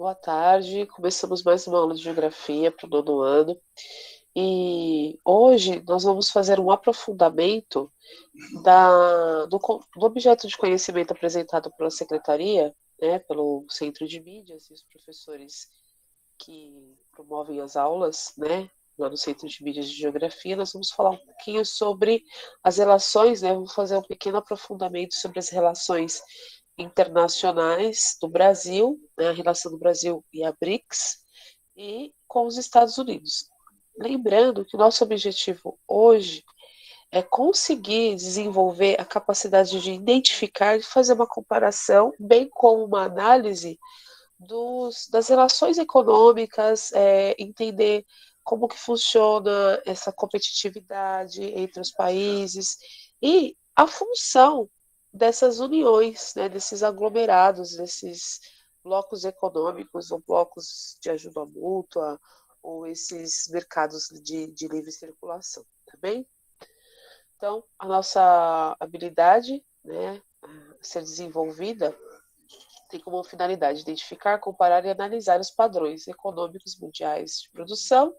Boa tarde. Começamos mais uma aula de geografia para o nono ano. E hoje nós vamos fazer um aprofundamento do objeto de conhecimento apresentado pela secretaria, né, pelo Centro de Mídias e os professores que promovem as aulas, né, lá no Centro de Mídias de Geografia. Nós vamos falar um pouquinho sobre as relações, né, vamos fazer um pequeno aprofundamento sobre as relações internacionais do Brasil, né, a relação do Brasil e a BRICS, e com os Estados Unidos. Lembrando que o nosso objetivo hoje é conseguir desenvolver a capacidade de identificar e fazer uma comparação, bem como uma análise das relações econômicas, entender como que funciona essa competitividade entre os países e a função dessas uniões, né, desses aglomerados, desses blocos econômicos ou blocos de ajuda mútua ou esses mercados de livre circulação, tá bem? Então, a nossa habilidade, né, a ser desenvolvida tem como finalidade identificar, comparar e analisar os padrões econômicos mundiais de produção,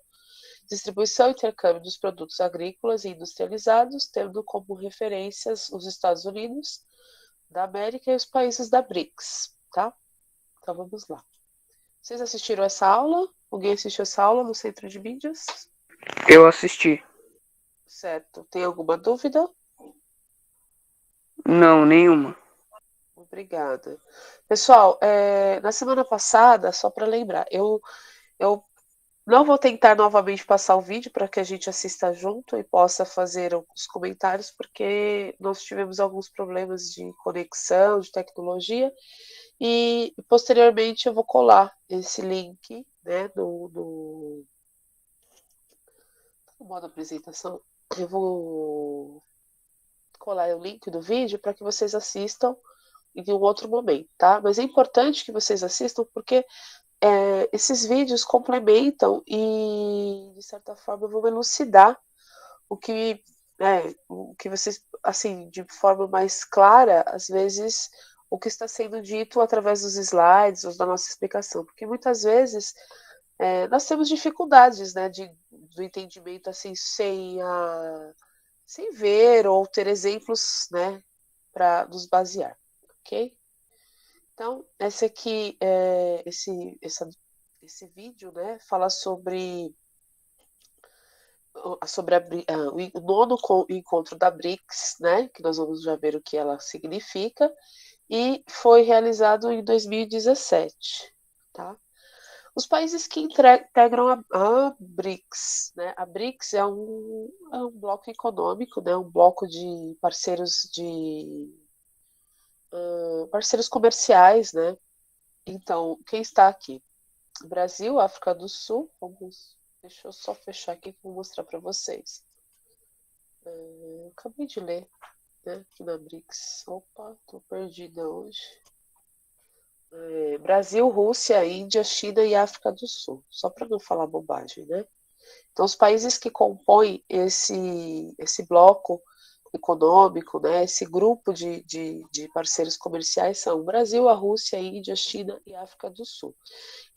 distribuição e intercâmbio dos produtos agrícolas e industrializados, tendo como referências os Estados Unidos da América e os países da BRICS, tá? Então vamos lá. Vocês assistiram essa aula? Alguém assistiu essa aula no Centro de Mídias? Eu assisti. Certo. Tem alguma dúvida? Não, nenhuma. Obrigada. Pessoal, na semana passada, só para lembrar, eu não vou tentar novamente passar o vídeo para que a gente assista junto e possa fazer os comentários, porque nós tivemos alguns problemas de conexão, de tecnologia, e posteriormente eu vou colar esse link, né, no modo apresentação. Eu vou colar o link do vídeo para que vocês assistam em um outro momento, tá? Mas é importante que vocês assistam porque esses vídeos complementam e, de certa forma, vão elucidar o que vocês, assim, de forma mais clara, às vezes, o que está sendo dito através dos slides ou da nossa explicação, porque muitas vezes nós temos dificuldades, né, do entendimento, assim, sem ver ou ter exemplos, né, para nos basear, ok? Então, esse vídeo, né, fala sobre o nono encontro da BRICS, né, que nós vamos já ver o que ela significa, e foi realizado em 2017, tá? Os países que integram a BRICS, né? A BRICS é um bloco econômico, né? Um bloco de parceiros comerciais, né? Então, quem está aqui? Brasil, África do Sul, deixa eu só fechar aqui que eu vou mostrar para vocês. Eu acabei de ler, né, aqui na BRICS. Opa, tô perdida hoje. Brasil, Rússia, Índia, China e África do Sul, só para não falar bobagem, né? Então, os países que compõem esse bloco econômico, né, esse grupo de parceiros comerciais são o Brasil, a Rússia, a Índia, a China e a África do Sul.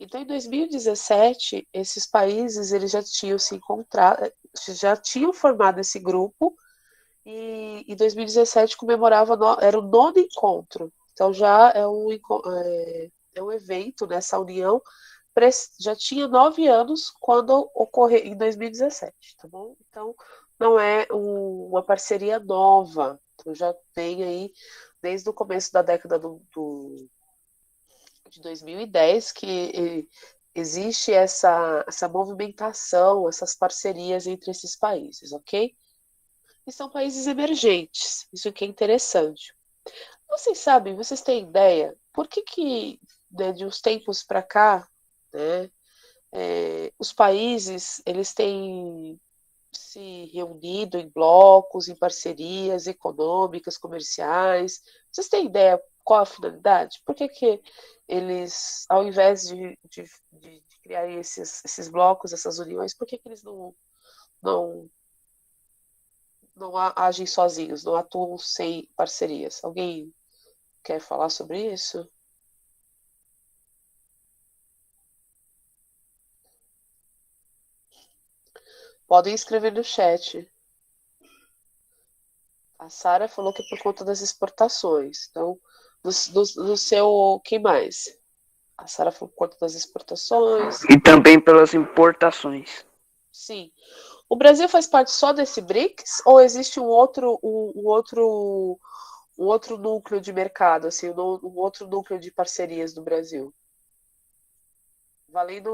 Então, em 2017, esses países eles já tinham se encontrado, já tinham formado esse grupo e em 2017 era o nono encontro. Então, já é um evento nessa união já tinha 9 anos quando ocorreu em 2017, tá bom? Então, não é uma parceria nova, então já tem aí desde o começo da década de 2010 que existe essa movimentação, essas parcerias entre esses países, ok? E são países emergentes, isso que é interessante. Vocês sabem, vocês têm ideia, por que né, de uns tempos para cá, né, os países eles têm se reunido em blocos, em parcerias econômicas, comerciais. Vocês têm ideia qual a finalidade? Por que eles, ao invés de criar esses blocos, essas uniões, por que eles não, não agem sozinhos, não atuam sem parcerias? Alguém quer falar sobre isso? Podem escrever no chat. A Sara falou que é por conta das exportações. Então, no seu. Quem mais? A Sara falou por conta das exportações. E também pelas importações. Sim. O Brasil faz parte só desse BRICS ou existe um outro núcleo de mercado, assim, um outro núcleo de parcerias do Brasil? Valendo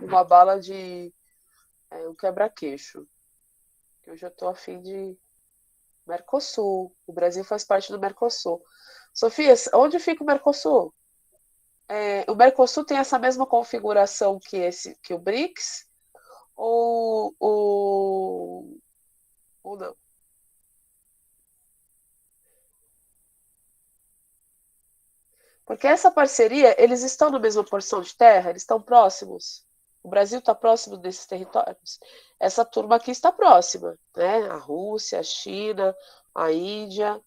uma bala de um quebra-queixo. Eu já estou a fim de Mercosul. O Brasil faz parte do Mercosul. Sofia, onde fica o Mercosul? O Mercosul tem essa mesma configuração que o BRICS? Ou não? Porque essa parceria, eles estão na mesma porção de terra? Eles estão próximos? O Brasil está próximo desses territórios? Essa turma aqui está próxima, né? A Rússia, a China, a Índia,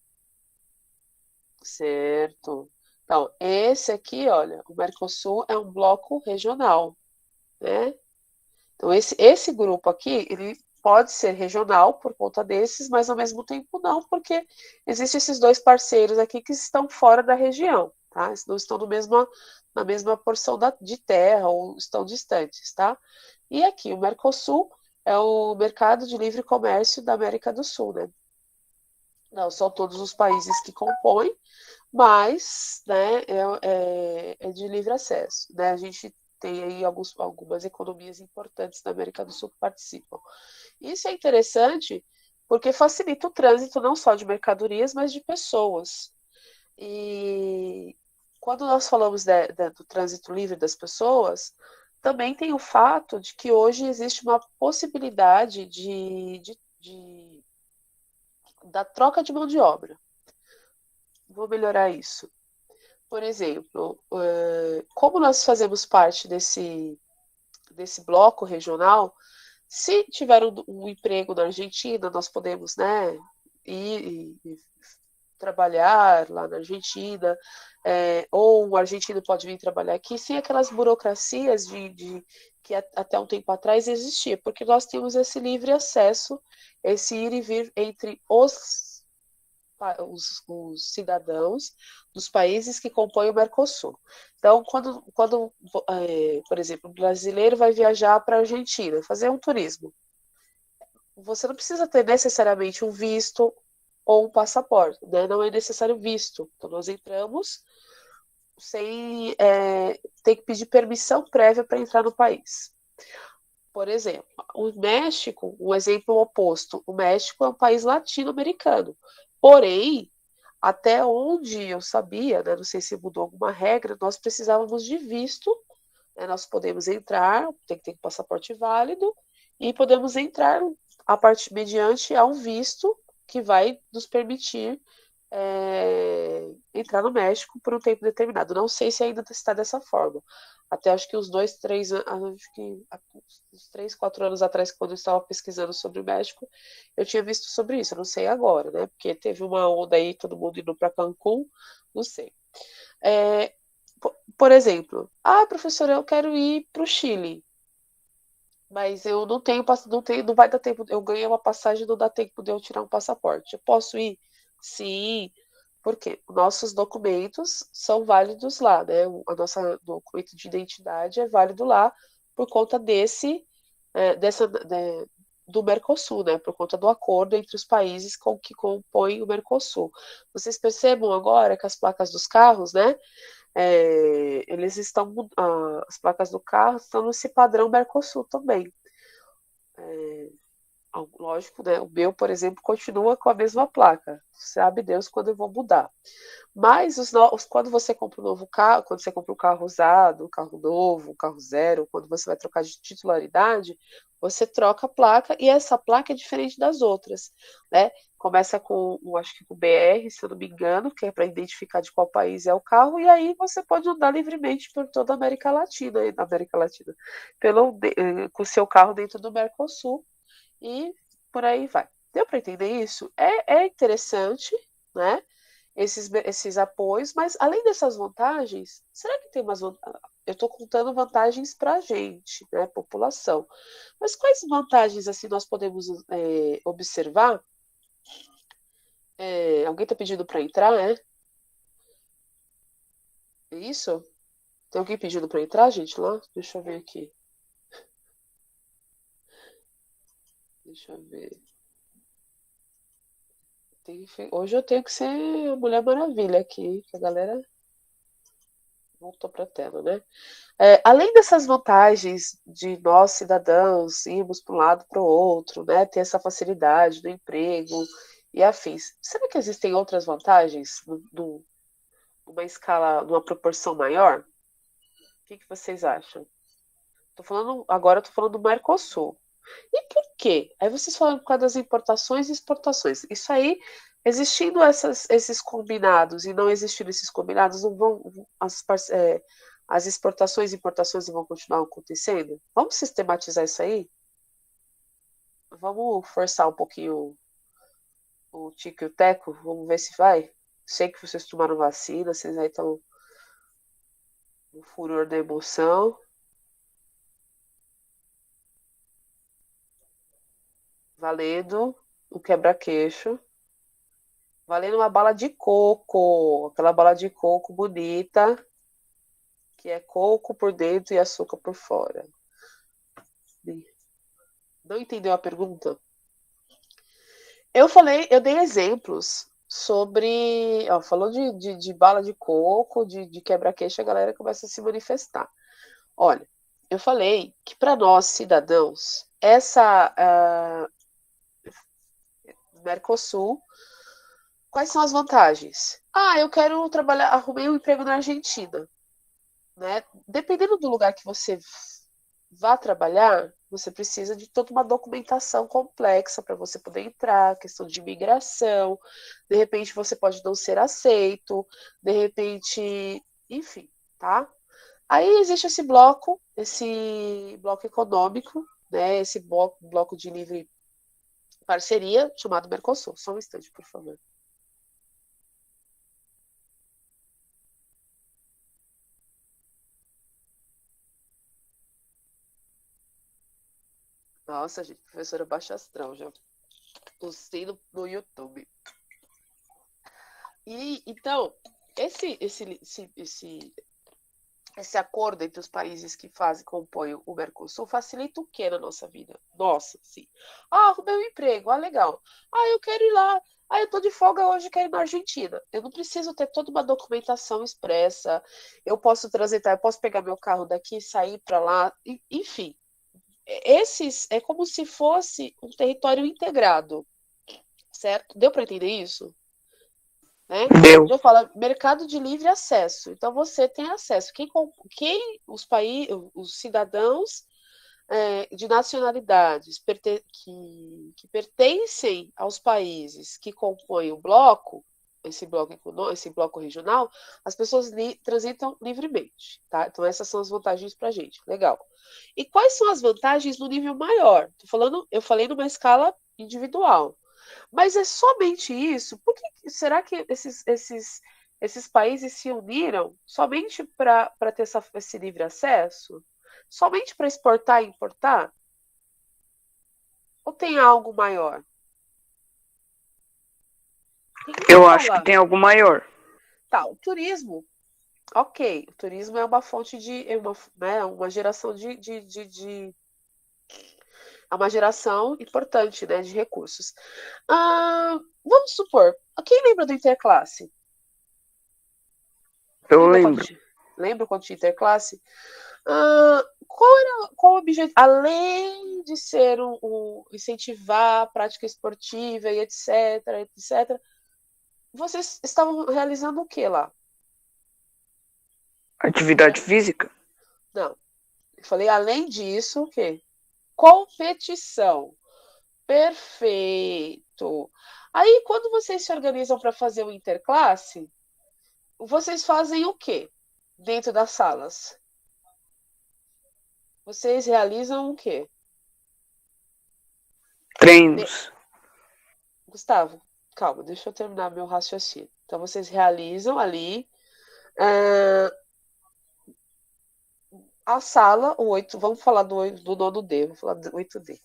certo? Então, esse aqui, olha, o Mercosul é um bloco regional, né? Então, esse grupo aqui, ele pode ser regional por conta desses, mas ao mesmo tempo não, porque existem esses dois parceiros aqui que estão fora da região, tá? Eles não estão na mesma porção de terra ou estão distantes, tá? E aqui, o Mercosul é o mercado de livre comércio da América do Sul, né? Não são todos os países que compõem, mas, né, é de livre acesso, né? A gente tem aí algumas economias importantes da América do Sul que participam. Isso é interessante porque facilita o trânsito não só de mercadorias, mas de pessoas. E quando nós falamos do trânsito livre das pessoas, também tem o fato de que hoje existe uma possibilidade da troca de mão de obra. Vou melhorar isso. Por exemplo, como nós fazemos parte desse bloco regional, se tiver um emprego na Argentina, nós podemos, né, ir e trabalhar lá na Argentina, ou o argentino pode vir trabalhar aqui, sem aquelas burocracias que até um tempo atrás existia, porque nós temos esse livre acesso, esse ir e vir entre os cidadãos dos países que compõem o Mercosul. Então, quando por exemplo, o brasileiro vai viajar para a Argentina, fazer um turismo, você não precisa ter necessariamente um visto ou um passaporte, né? Não é necessário visto. Então, nós entramos sem ter que pedir permissão prévia para entrar no país. Por exemplo, o México, um exemplo oposto, o México é um país latino-americano. Porém, até onde eu sabia, né, não sei se mudou alguma regra, nós precisávamos de visto, né, nós podemos entrar, tem que ter um passaporte válido, e podemos entrar mediante a um visto que vai nos permitir entrar no México por um tempo determinado. Não sei se ainda está dessa forma. Até acho que uns 4 anos atrás, quando eu estava pesquisando sobre o México, eu tinha visto sobre isso. Eu não sei agora, né? Porque teve uma onda aí, todo mundo indo para Cancún, não sei. Por exemplo, professora, eu quero ir para o Chile, mas eu não vai dar tempo. Eu ganhei uma passagem, não dá tempo de eu tirar um passaporte. Eu posso ir? Sim, porque nossos documentos são válidos lá, né? O nosso documento de identidade é válido lá por conta do Mercosul, né? Por conta do acordo entre os países que compõem o Mercosul. Vocês percebam agora que as placas dos carros, né? As placas do carro estão nesse padrão Mercosul também. Lógico, né? O meu, por exemplo, continua com a mesma placa. Sabe Deus quando eu vou mudar. Mas quando você compra um novo carro, quando você compra um carro usado, um carro novo, um carro zero, quando você vai trocar de titularidade, você troca a placa e essa placa é diferente das outras, né? Começa acho que com BR, se eu não me engano, que é para identificar de qual país é o carro, e aí você pode andar livremente por toda a América Latina, com o seu carro dentro do Mercosul, e por aí vai. Deu para entender isso? É interessante, né? Esses apoios, mas além dessas vantagens, será que tem eu estou contando vantagens para a gente, né, população. Mas quais vantagens assim nós podemos observar? Alguém está pedindo para entrar, é? É isso? Tem alguém pedindo para entrar, gente, lá? Deixa eu ver aqui. Deixa eu ver. Hoje eu tenho que ser a Mulher Maravilha aqui, que a galera voltou para a tela, né? Além dessas vantagens de nós, cidadãos, irmos para um lado para o outro, né? Ter essa facilidade do emprego e afins. Será que existem outras vantagens numa escala, numa proporção maior? O que vocês acham? Agora eu tô falando do Mercosul. E por quê? Aí vocês falam por causa das importações e exportações. Isso aí, existindo esses combinados e não existindo esses combinados, não vão, as exportações e importações não vão continuar acontecendo? Vamos sistematizar isso aí? Vamos forçar um pouquinho o tico e o teco? Vamos ver se vai? Sei que vocês tomaram vacina, vocês aí estão no furor da emoção. Valendo o quebra-queixo. Valendo uma bala de coco. Aquela bala de coco bonita. Que é coco por dentro e açúcar por fora. Não entendeu a pergunta? Eu dei exemplos sobre. Ó, falou de bala de coco, de quebra-queixo, a galera começa a se manifestar. Olha, eu falei que para nós, cidadãos, essa Mercosul, quais são as vantagens? Eu quero trabalhar, arrumei um emprego na Argentina, né? Dependendo do lugar que você vá trabalhar, você precisa de toda uma documentação complexa para você poder entrar, questão de imigração, de repente você pode não ser aceito, de repente, enfim, tá? Aí existe esse bloco econômico, né? Esse bloco de livre parceria chamado Mercosul. Só um instante, por favor. Nossa, gente, professora baixa astral, já postei no YouTube. E então, esse acordo entre os países que compõem o Mercosul facilita o que na nossa vida? Nossa, sim. Arrumei um emprego, legal. Eu quero ir lá. Eu tô de folga hoje, quero ir na Argentina. Eu não preciso ter toda uma documentação expressa. Eu posso transitar, eu posso pegar meu carro daqui, sair para lá, enfim. É como se fosse um território integrado, certo? Deu para entender isso? Né? Deu. Já fala mercado de livre acesso. Então você tem acesso. Os cidadãos de nacionalidades que pertencem aos países que compõem o bloco, esse bloco regional, as pessoas transitam livremente, tá? Então essas são as vantagens para a gente. Legal. E quais são as vantagens no nível maior? Eu falei numa escala individual. Mas é somente isso? Será que esses países se uniram somente para ter esse livre acesso? Somente para exportar e importar? Ou tem algo maior? Eu acho que tem algo maior. Tá, o turismo. Ok, o turismo é uma fonte uma geração é uma geração importante, né, de recursos. Vamos supor, quem lembra do Interclasse? Eu lembro. Lembra quando tinha Interclasse? Qual o objetivo? Além de ser incentivar a prática esportiva e etc, etc, vocês estavam realizando o que lá? Atividade física? Não. Eu falei, além disso, o quê? Competição. Perfeito. Aí, quando vocês se organizam para fazer o interclasse, vocês fazem o quê dentro das salas? Vocês realizam o quê? Treinos. Gustavo, calma, deixa eu terminar meu raciocínio. Então, vocês realizam ali a sala, o 8, vamos falar do nono D, vamos falar do 8D.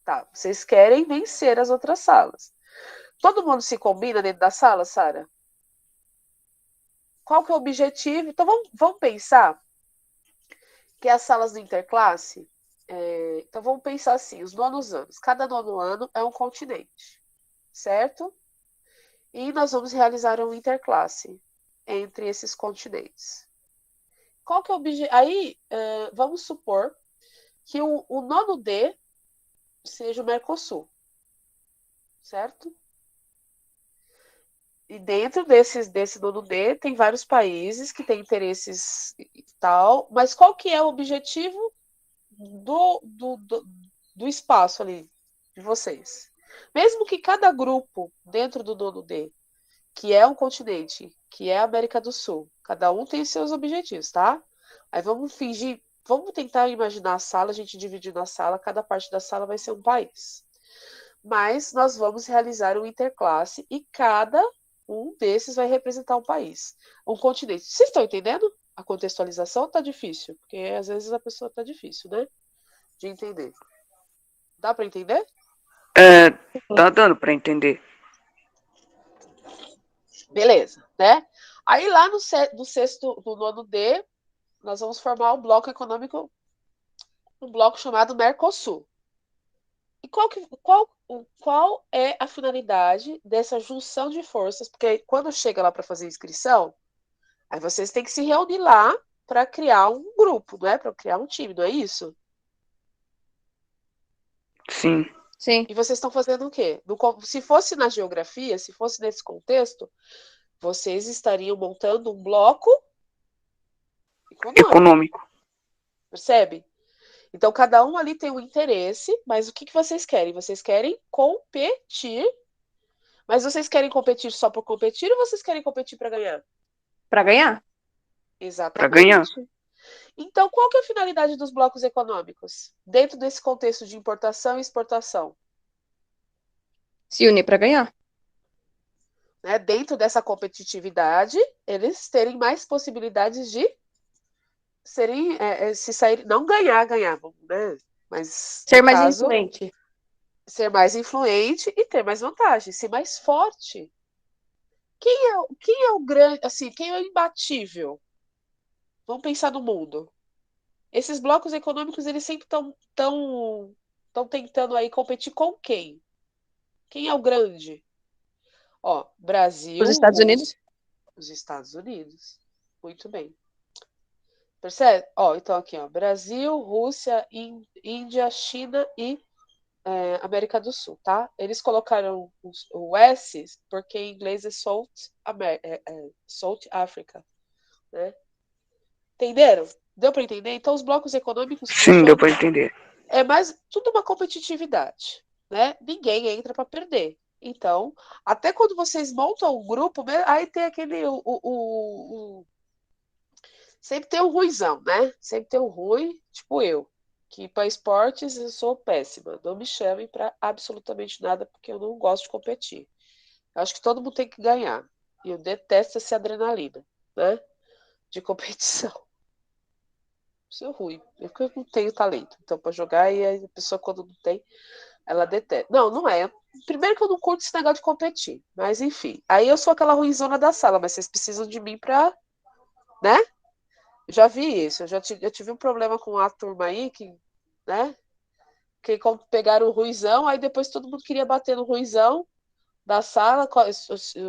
Tá, vocês querem vencer as outras salas. Todo mundo se combina dentro da sala, Sara? Qual que é o objetivo? Então vamos pensar que as salas do interclasse, então vamos pensar assim, os nonos anos. Cada nono ano é um continente, certo? E nós vamos realizar um interclasse entre esses continentes. Qual que é o objetivo? Aí, vamos supor que o nono D seja o Mercosul, certo? E dentro desse nono D tem vários países que têm interesses e tal, mas qual que é o objetivo do espaço ali de vocês? Mesmo que cada grupo dentro do nono D, que é um continente, que é a América do Sul, cada um tem seus objetivos, tá? Aí vamos fingir, vamos tentar imaginar a sala, a gente dividindo a sala, cada parte da sala vai ser um país. Mas nós vamos realizar um interclasse e cada um desses vai representar um país, um continente. Vocês estão entendendo? A contextualização tá difícil, porque às vezes a pessoa tá difícil, né? De entender. Dá para entender? Tá dando pra entender. Beleza, né? Aí lá no sexto, no nono D, nós vamos formar um bloco econômico, um bloco chamado Mercosul. E qual é a finalidade dessa junção de forças? Porque quando chega lá para fazer inscrição, aí vocês têm que se reunir lá para criar um grupo, não é? Para criar um time, não é isso? Sim. Sim. E vocês estão fazendo o quê? Se fosse na geografia, se fosse nesse contexto, vocês estariam montando um bloco Econômico. Percebe? Então, cada um ali tem um interesse, mas o que vocês querem? Vocês querem competir, mas vocês querem competir só por competir ou vocês querem competir para ganhar? Para ganhar? Exatamente. Para ganhar. Então, qual que é a finalidade dos blocos econômicos? Dentro desse contexto de importação e exportação? Se unir para ganhar. Né? Dentro dessa competitividade, eles terem mais possibilidades de serem, se sair, não ganhar, né? Mas Ser no mais caso, influente. ser mais influente e ter mais vantagem, ser mais forte. Quem é o grande, assim, quem é o imbatível? Vamos pensar no mundo. Esses blocos econômicos, eles sempre estão tentando aí competir com quem? Quem é o grande? Ó, Brasil, Os Estados Unidos? Os Estados Unidos. Muito bem. Percebe? Ó, então aqui, ó, Brasil, Rússia, Índia, China e América do Sul, tá? Eles colocaram o S porque em inglês é South Africa, né? Entenderam? Deu para entender? Então os blocos econômicos Sim, deu para entender. é mais tudo uma competitividade, né? Ninguém entra para perder. Então, até quando vocês montam um grupo, aí tem aquele sempre tem um ruizão, né? Sempre tem um ruim, tipo eu, que para esportes eu sou péssima. Não me chamem para absolutamente nada porque eu não gosto de competir. Eu acho que todo mundo tem que ganhar. E eu detesto essa adrenalina, né? De competição. Sou ruim. Eu não tenho talento. Então, para jogar, e a pessoa, quando não tem, ela detesta. Não, não é. Primeiro que eu não curto esse negócio de competir. Mas, enfim. Aí eu sou aquela ruinzona da sala, mas vocês precisam de mim pra. Né? Eu já vi isso. Eu tive um problema com a turma aí que. Né? Que pegaram o ruizão, aí depois todo mundo queria bater no ruizão da sala,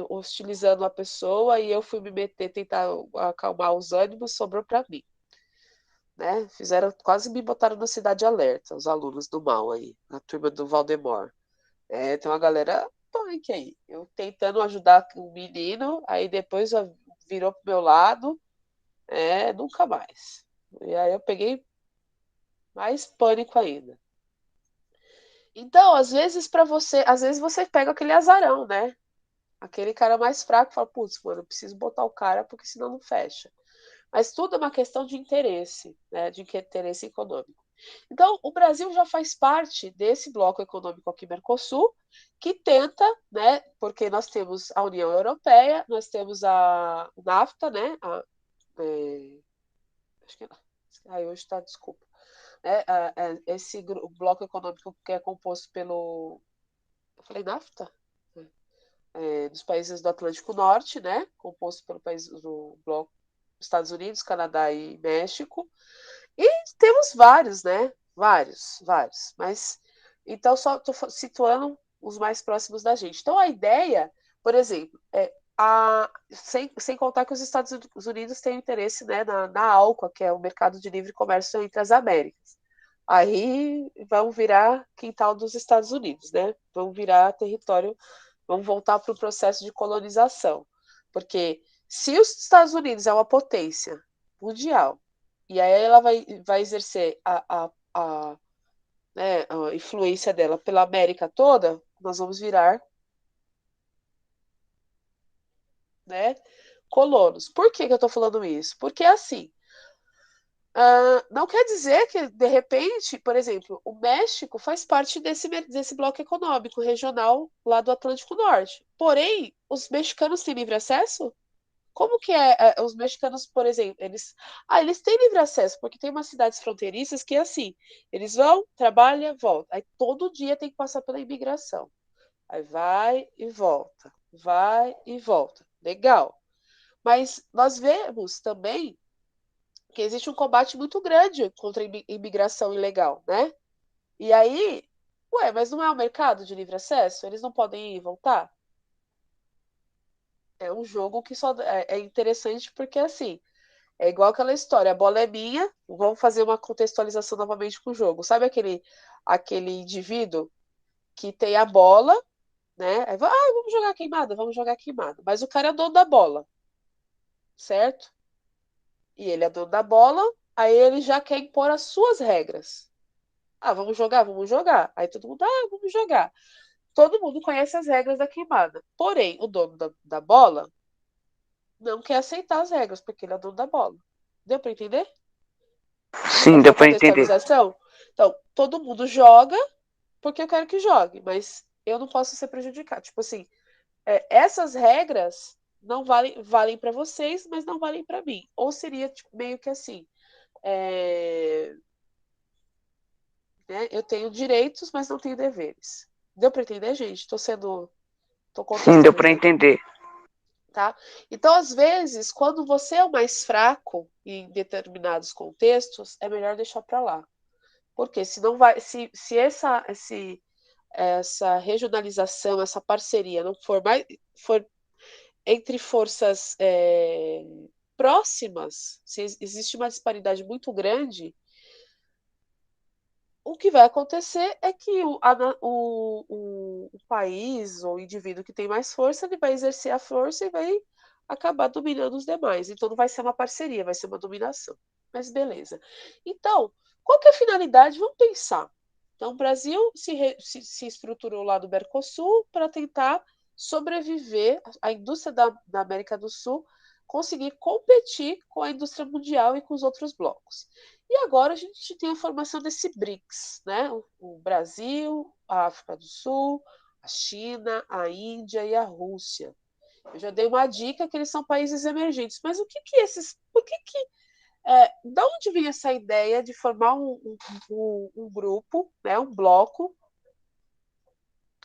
hostilizando a pessoa, e eu fui me meter, tentar acalmar os ânimos, sobrou para mim. Né? Quase me botaram na cidade alerta, os alunos do mal aí, na turma do Valdemar. Tem uma galera punk aí. Eu tentando ajudar o menino, aí depois virou pro meu lado, nunca mais. E aí eu peguei mais pânico ainda. Então, às vezes você pega aquele azarão, né? Aquele cara mais fraco fala, putz, mano, eu preciso botar o cara porque senão não fecha. Mas tudo é uma questão de interesse, né? De interesse econômico. Então, o Brasil já faz parte desse bloco econômico aqui, Mercosul, que tenta, né? Porque nós temos a União Europeia, nós temos a NAFTA, né? Acho que hoje está, desculpa. Esse bloco econômico que é composto pelo. Eu falei NAFTA? Dos países do Atlântico Norte, né? Composto pelo país do bloco Estados Unidos, Canadá e México. E temos vários, né? Vários. Mas então só estou situando os mais próximos da gente. Então a ideia, por exemplo, sem contar que os Estados Unidos têm interesse, né, na ALCA, que é o Mercado de Livre Comércio entre as Américas. Aí vão virar quintal dos Estados Unidos, né? Vão virar território, vão voltar para o processo de colonização. Porque se os Estados Unidos é uma potência mundial, e aí ela vai exercer né, a influência dela pela América toda, nós vamos virar, né, colonos. Por que eu estou falando isso? Porque assim, não quer dizer que, de repente, por exemplo, o México faz parte desse bloco econômico regional lá do Atlântico Norte. Porém, os mexicanos têm livre acesso? Como que os mexicanos, por exemplo, eles têm livre acesso, porque tem umas cidades fronteiriças que é assim, eles vão, trabalham, voltam. Aí todo dia tem que passar pela imigração. Aí vai e volta, vai e volta. Legal. Mas nós vemos também que existe um combate muito grande contra a imigração ilegal, né? E aí, mas não é um mercado de livre acesso? Eles não podem ir e voltar? É um jogo que só é interessante porque, assim, é igual aquela história, a bola é minha, vamos fazer uma contextualização novamente com o jogo. Sabe aquele indivíduo que tem a bola, né? Aí, vamos jogar queimada. Mas o cara é dono da bola, certo? E ele é dono da bola, aí ele já quer impor as suas regras. Vamos jogar, vamos jogar. Aí todo mundo, vamos jogar. Todo mundo conhece as regras da queimada. Porém, o dono da bola não quer aceitar as regras, porque ele é dono da bola. Deu para entender? Sim, Essa deu pra entender. contextualização? Então, todo mundo joga porque eu quero que jogue, mas eu não posso ser prejudicado. Tipo assim, essas regras não valem para vocês, mas não valem para mim. Ou seria tipo, meio que assim, né, eu tenho direitos, mas não tenho deveres. Deu para entender, gente? Tô Sim, deu pra contextualizando. entender. Tá? Então, às vezes, quando você é o mais fraco em determinados contextos, é melhor deixar para lá. Porque se não vai, se essa regionalização, essa parceria não for entre forças próximas, se existe uma disparidade muito grande, o que vai acontecer é que o país ou o indivíduo que tem mais força, ele vai exercer a força e vai acabar dominando os demais. Então não vai ser uma parceria, vai ser uma dominação. Mas beleza. Então, qual que é a finalidade? Vamos pensar. Então, o Brasil se estruturou lá do Mercosul para tentar sobreviver, a indústria da América do Sul conseguir competir com a indústria mundial e com os outros blocos. E agora a gente tem a formação desse BRICS, né? O Brasil, a África do Sul, a China, a Índia e a Rússia. Eu já dei uma dica que eles são países emergentes, mas da onde vem essa ideia de formar um grupo, né, um bloco,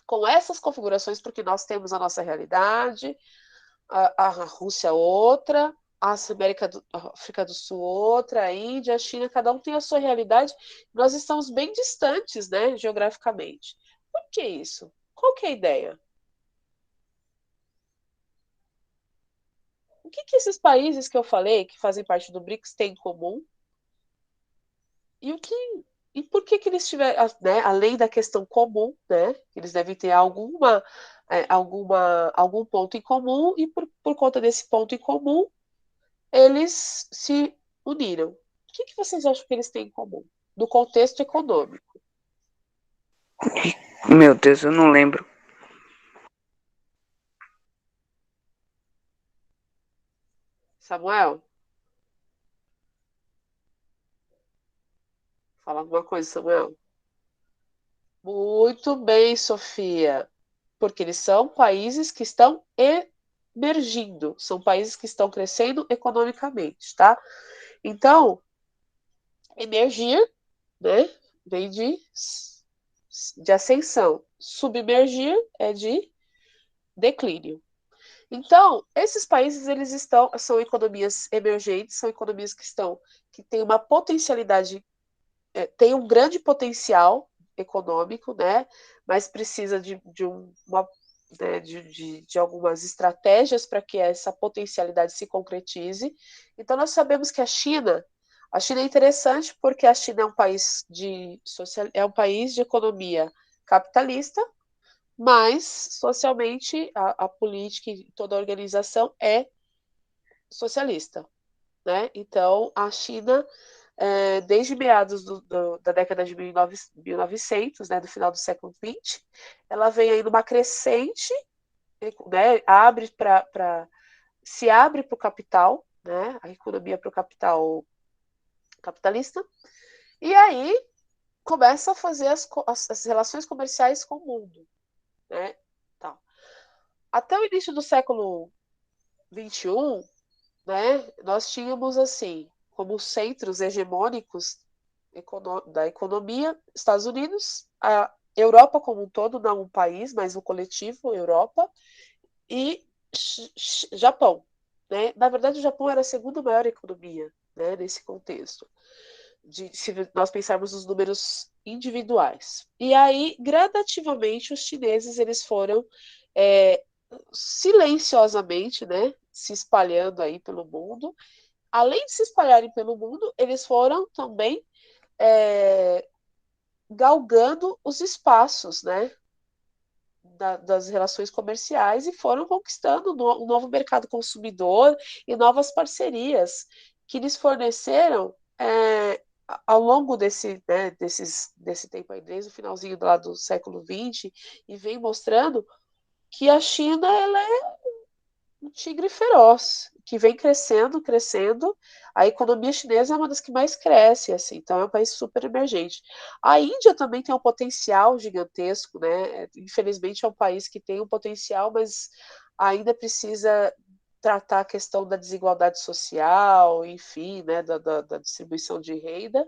com essas configurações, porque nós temos a nossa realidade, a Rússia outra, a África do Sul outra, a Índia, a China, cada um tem a sua realidade. Nós estamos bem distantes, né, geograficamente. Por que isso? Qual que é a ideia? O que esses países que eu falei, que fazem parte do BRICS, têm em comum? E por que eles tiveram, né, além da questão comum, né, eles devem ter algum ponto em comum, e por conta desse ponto em comum, eles se uniram. O que vocês acham que eles têm em comum? No contexto econômico. Meu Deus, eu não lembro. Samuel, fala alguma coisa, Samuel. Muito bem, Sofia. Porque eles são países que estão emergindo, são países que estão crescendo economicamente, tá? Então, Emergir, né, vem de ascensão. Submergir é de declínio. Então, esses países são economias emergentes, são economias que têm uma potencialidade, têm um grande potencial econômico, né? Mas precisa né, de algumas estratégias para que essa potencialidade se concretize. Então, nós sabemos que a China é interessante porque a China é um país é um país de economia capitalista, mas socialmente a política e toda a organização é socialista, né? Então a China, desde meados da década de 1900, né, do final do século XX, ela vem aí numa crescente, né, se abre para o capital, né, a economia para o capital capitalista, e aí começa a fazer as relações comerciais com o mundo, né? Tá. Até o início do século XXI, né, nós tínhamos assim, como centros hegemônicos da economia, Estados Unidos, a Europa como um todo, não um país, mas o coletivo Europa, e Japão. Né? Na verdade, o Japão era a segunda maior economia, né, nesse contexto, se nós pensarmos nos números individuais. E aí, gradativamente, os chineses eles foram silenciosamente, né, se espalhando aí pelo mundo. Além de se espalharem pelo mundo, eles foram também galgando os espaços, né, das relações comerciais e foram conquistando um novo mercado consumidor e novas parcerias que lhes forneceram ao longo desse tempo aí, desde o finalzinho do século XX, e vem mostrando que a China ela é um tigre feroz, que vem crescendo, crescendo. A economia chinesa é uma das que mais cresce, assim, então é um país super emergente. A Índia também tem um potencial gigantesco, né? Infelizmente é um país que tem um potencial, mas ainda precisa tratar a questão da desigualdade social, enfim, né, da distribuição de renda.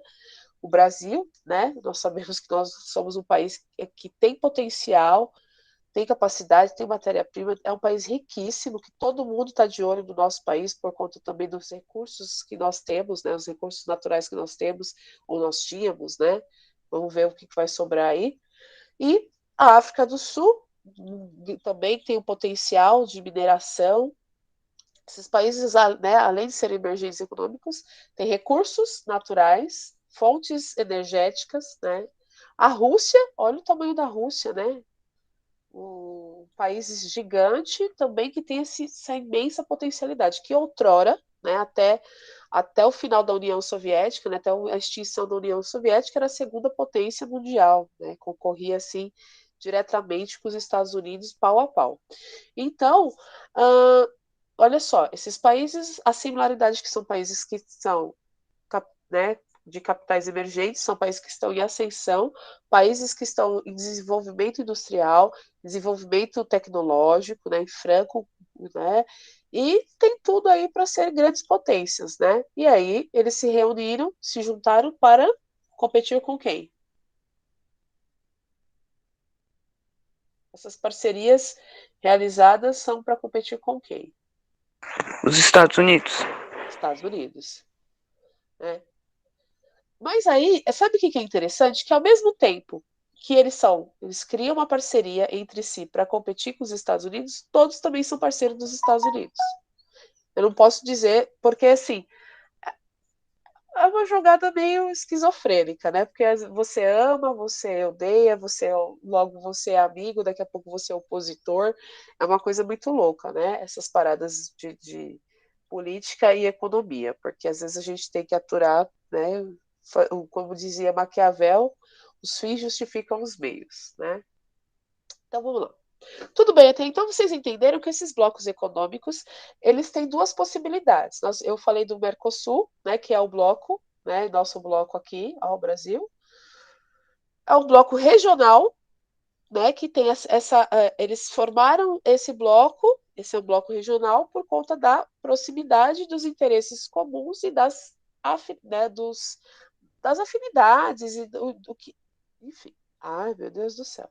O Brasil, né? Nós sabemos que nós somos um país que tem potencial, tem capacidade, tem matéria-prima, é um país riquíssimo, que todo mundo está de olho no nosso país por conta também dos recursos que nós temos, né, os recursos naturais que nós temos, ou nós tínhamos, né? Vamos ver o que vai sobrar aí. E a África do Sul também tem um potencial de mineração. Esses países, né, além de serem emergentes econômicos, têm recursos naturais, fontes energéticas, né? A Rússia, olha o tamanho da Rússia, né? Um país gigante também que tem essa imensa potencialidade, que outrora, né, até o final da União Soviética, né, até a extinção da União Soviética, era a segunda potência mundial, né, concorria assim diretamente com os Estados Unidos pau a pau. Então, olha só, esses países, a similaridade que são países que são, né, de capitais emergentes, são países que estão em ascensão, países que estão em desenvolvimento industrial, desenvolvimento tecnológico, né, em franco, né, e tem tudo aí para ser grandes potências, né? E aí eles se reuniram, se juntaram para competir com quem? Essas parcerias realizadas são para competir com quem? Os Estados Unidos. Estados Unidos, né? Mas aí, sabe o que é interessante? Que ao mesmo tempo que eles criam uma parceria entre si para competir com os Estados Unidos, todos também são parceiros dos Estados Unidos. Eu não posso dizer, porque assim, é uma jogada meio esquizofrênica, né? Porque você ama, você odeia, logo você é amigo, daqui a pouco você é opositor. É uma coisa muito louca, né? Essas paradas de política e economia, porque às vezes a gente tem que aturar, né? Como dizia Maquiavel, os fins justificam os meios, né? Então vamos lá. Tudo bem, até então vocês entenderam que esses blocos econômicos, eles têm duas possibilidades. Eu falei do Mercosul, né, que é o bloco, né, nosso bloco aqui, ao Brasil. É um bloco regional, né, que tem eles formaram esse é um bloco regional por conta da proximidade dos interesses comuns e né, das afinidades e do que. Enfim. Ai, meu Deus do céu.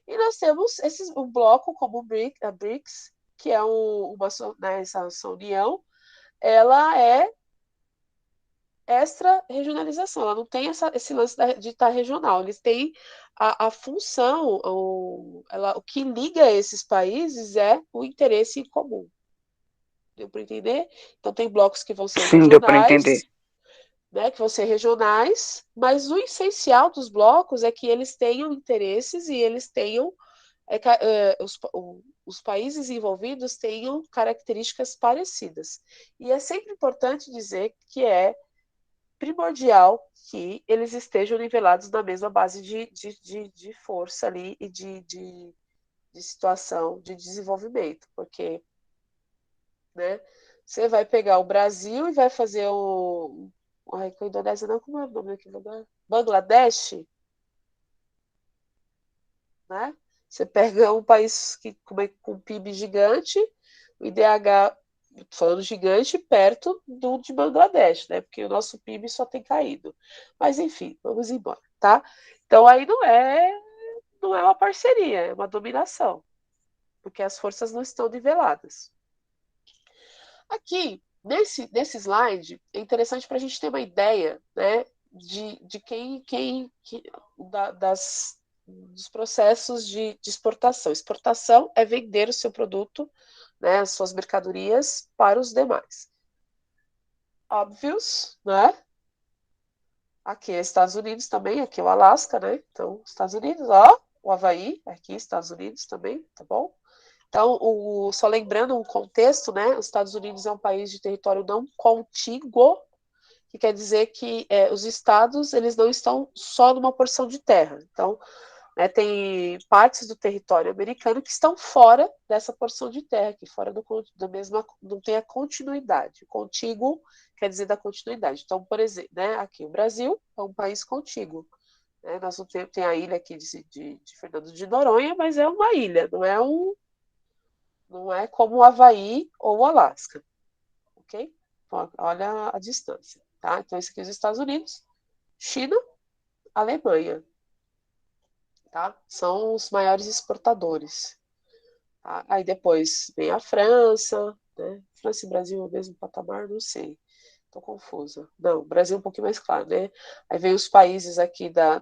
E nós temos um bloco como a BRICS, que é né, essa união, ela é extra-regionalização, ela não tem esse lance de estar regional, eles têm a função, o que liga esses países é o interesse em comum. Deu para entender? Então tem blocos que vão ser Sim, deu para entender. regionais, né, que vão ser regionais, mas o essencial dos blocos é que eles tenham interesses e eles tenham os países envolvidos tenham características parecidas. E é sempre importante dizer que é primordial que eles estejam nivelados na mesma base de força ali e de situação de desenvolvimento, porque, né, você vai pegar o Brasil e vai fazer com a Indonésia não, como é o nome aqui? Bangladesh, né? Você pega um país com PIB gigante, o IDH, falando gigante, perto do de Bangladesh, né? Porque o nosso PIB só tem caído. Mas, enfim, vamos embora, tá? Então, aí não é uma parceria, é uma dominação, porque as forças não estão niveladas. Aqui, nesse slide, é interessante para a gente ter uma ideia, né, de dos processos de exportação. Exportação é vender o seu produto, né, as suas mercadorias para os demais. Óbvios, né? Aqui é Estados Unidos também, aqui é o Alasca, né? Então, Estados Unidos, ó, o Havaí, aqui Estados Unidos também, tá bom? Então, só lembrando um contexto, né? Os Estados Unidos é um país de território não contíguo, que quer dizer que os estados eles não estão só numa porção de terra. Então, né, tem partes do território americano que estão fora dessa porção de terra, que fora da mesma, não tem a continuidade. Contíguo quer dizer da continuidade. Então, por exemplo, né, aqui o Brasil é um país contíguo. Né, nós não tem a ilha aqui de Fernando de Noronha, mas é uma ilha, não é como o Havaí ou o Alasca, ok? Então, olha a distância, tá? Então, esse aqui é os Estados Unidos, China, Alemanha, tá? São os maiores exportadores. Tá? Aí depois vem a França, né? França e Brasil é o mesmo patamar? Não sei. Estou confusa. Não, Brasil é um pouquinho mais claro, né? Aí vem os países aqui da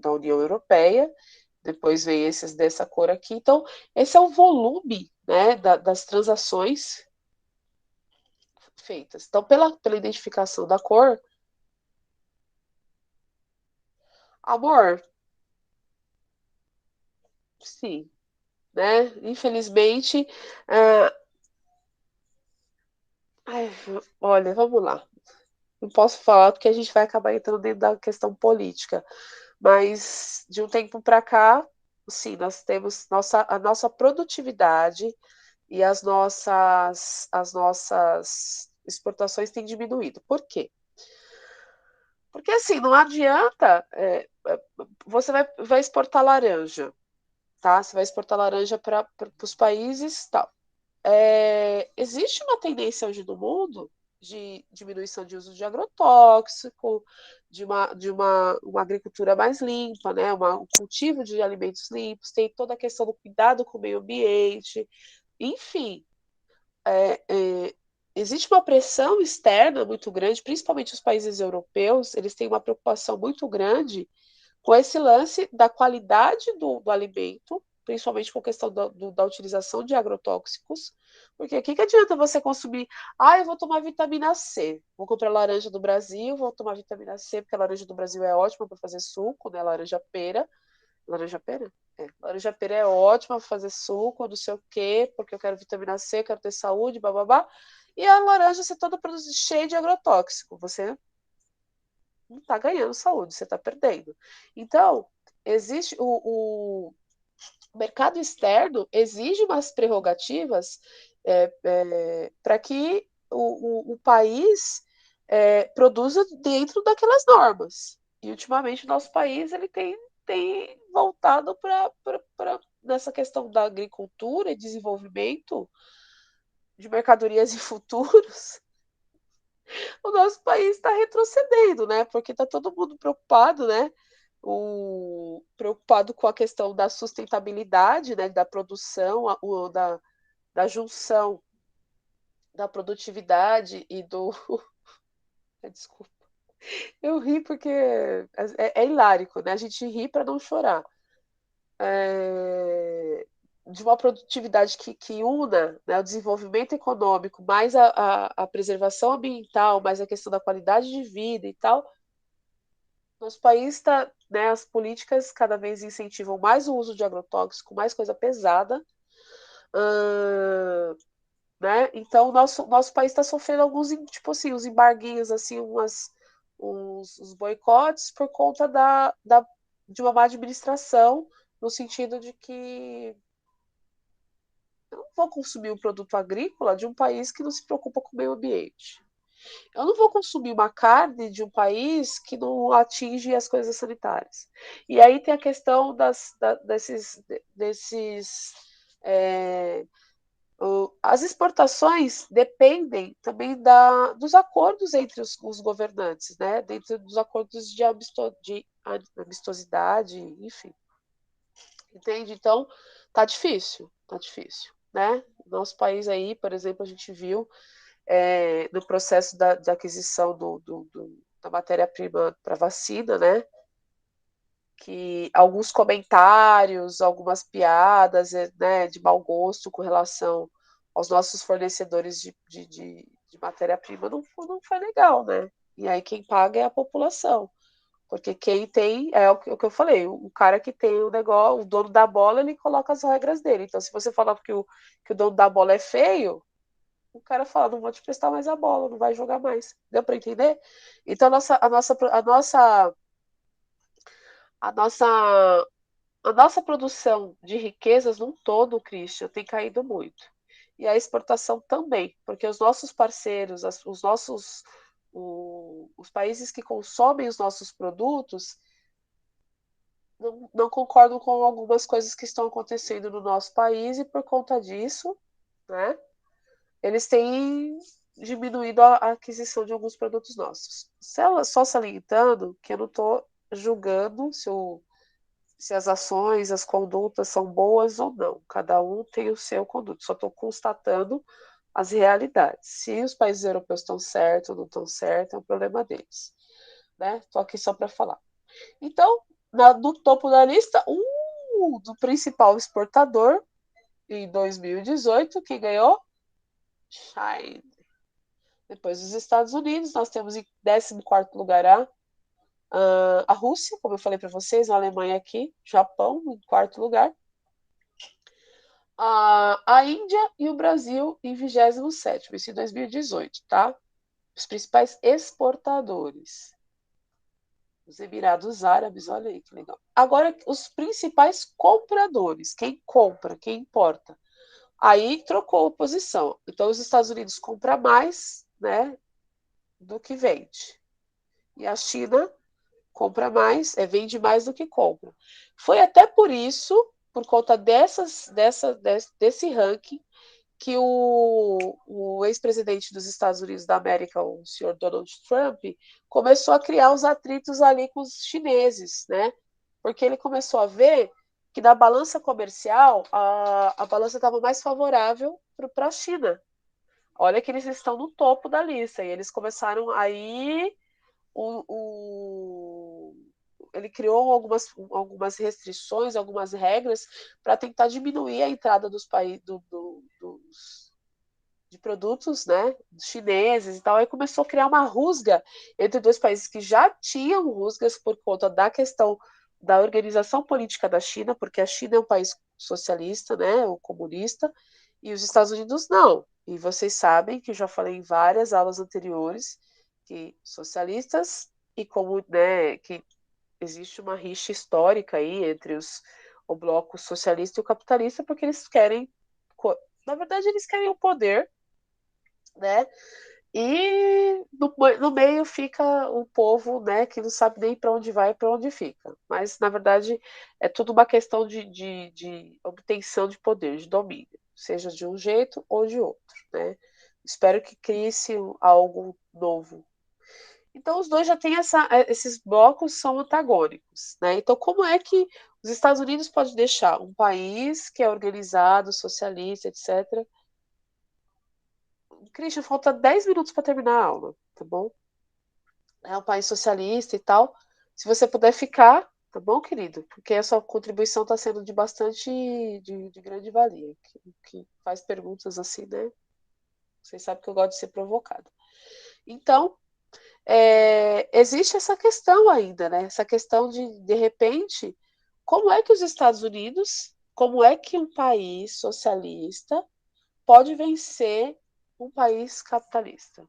União Europeia, depois vem esses dessa cor aqui. Então, esse é o volume, né, das transações feitas. Então, pela identificação da cor, amor, sim, né? Infelizmente, ah, ai, olha, vamos lá. Não posso falar porque a gente vai acabar entrando dentro da questão política, mas de um tempo para cá, sim, nós temos a nossa produtividade e as nossas exportações têm diminuído. Por quê? Porque assim, não adianta, você vai exportar laranja, tá? Você vai exportar laranja para os países, tal. Existe uma tendência hoje no mundo de diminuição de uso de agrotóxico, de uma agricultura mais limpa, né? Um cultivo de alimentos limpos, tem toda a questão do cuidado com o meio ambiente, enfim, existe uma pressão externa muito grande, principalmente os países europeus, eles têm uma preocupação muito grande com esse lance da qualidade do alimento, principalmente com a questão da utilização de agrotóxicos, porque o que adianta você consumir? Eu vou tomar vitamina C, vou comprar laranja do Brasil, vou tomar vitamina C, porque a laranja do Brasil é ótima para fazer suco, né? Laranja pera? Laranja pera é ótima para fazer suco, não sei o quê, porque eu quero vitamina C, quero ter saúde, bababá. E a laranja ser toda produzida cheia de agrotóxico. Você não está ganhando saúde, você está perdendo. Então, existe o mercado externo exige umas prerrogativas para que o país produza dentro daquelas normas. E ultimamente o nosso país ele tem voltado para nessa questão da agricultura e desenvolvimento de mercadorias e futuros o nosso país está retrocedendo, né? Porque está todo mundo preocupado, né? Preocupado com a questão da sustentabilidade, né? Da produção, da junção da produtividade e do. Desculpa. Eu ri porque é hilárico, né? A gente ri para não chorar. De uma produtividade que una, né, o desenvolvimento econômico, mais a preservação ambiental, mais a questão da qualidade de vida e tal, nosso país está, né, as políticas cada vez incentivam mais o uso de agrotóxico, mais coisa pesada, né? Então nosso país está sofrendo alguns, tipo assim, uns embarguinhos, assim, uns boicotes por conta de uma má administração, no sentido de que eu não vou consumir um produto agrícola de um país que não se preocupa com o meio ambiente. Eu não vou consumir uma carne de um país que não atinge as coisas sanitárias. E aí tem a questão desses as exportações dependem também dos acordos entre os governantes, né? Dentro dos acordos de amistosidade, enfim. Entende? Então, tá difícil, né? Nosso país aí, por exemplo, a gente viu no processo da aquisição da matéria-prima para vacina, né? Que alguns comentários, algumas piadas, né, de mau gosto com relação aos nossos fornecedores de matéria-prima não foi legal, né? E aí quem paga é a população. Porque quem tem, é o que eu falei, o cara que tem o negócio, o dono da bola, ele coloca as regras dele. Então, se você falar que o dono da bola é feio, o cara fala, não vou te prestar mais a bola, não vai jogar mais. Deu para entender? Então, a nossa, a nossa produção de riquezas num todo, Christian, tem caído muito. E a exportação também, porque os nossos parceiros, os países que consomem os nossos produtos, não concordam com algumas coisas que estão acontecendo no nosso país e por conta disso, né, eles têm diminuído a aquisição de alguns produtos nossos. Só salientando que eu não estou julgando se as ações, as condutas são boas ou não. Cada um tem o seu conduto. Só estou constatando as realidades. Se os países europeus estão certos ou não estão certos, é um problema deles. Né? Estou aqui só para falar. Então, no topo da lista, do principal exportador em 2018, que ganhou? China. Depois dos Estados Unidos, nós temos em 14º lugar a Rússia, como eu falei para vocês, a Alemanha aqui, Japão em 4º lugar, a Índia e o Brasil em 27º, isso em 2018, tá? Os principais exportadores. Os Emirados Árabes, olha aí que legal. Agora, os principais compradores, quem compra, quem importa. Aí trocou a posição. Então, os Estados Unidos compram mais, né, do que vende. E a China compra mais, vende mais do que compra. Foi até por isso, por conta desse ranking, que o ex-presidente dos Estados Unidos da América, o senhor Donald Trump, começou a criar os atritos ali com os chineses, né? Porque ele começou a ver que na balança comercial a balança estava mais favorável para a China. Olha que eles estão no topo da lista e eles começaram aí ele criou algumas restrições, algumas regras para tentar diminuir a entrada dos países de produtos, né, chineses e tal. Aí começou a criar uma rusga entre dois países que já tinham rusgas por conta da questão da organização política da China, porque a China é um país socialista, né, ou comunista, e os Estados Unidos não. E vocês sabem que eu já falei em várias aulas anteriores que socialistas e como, né, que existe uma rixa histórica aí entre o bloco socialista e o capitalista, porque eles querem, na verdade, eles querem o poder, né? E no meio fica o povo, né, que não sabe nem para onde vai e para onde fica. Mas, na verdade, é tudo uma questão de obtenção de poder, de domínio, seja de um jeito ou de outro, né? espero que crie-se algo novo. Então, os dois já têm esses blocos são antagônicos, né? Então, como é que os Estados Unidos pode deixar um país que é organizado, socialista, etc. Christian, falta 10 minutos para terminar a aula, tá bom? É um país socialista e tal. Se você puder ficar, tá bom, querido? Porque a sua contribuição está sendo de bastante, de grande valia. Que faz perguntas assim, né? Vocês sabem que eu gosto de ser provocada. Então, existe essa questão ainda, né? Essa questão de repente, como é que os Estados Unidos, como é que um país socialista pode vencer um país capitalista?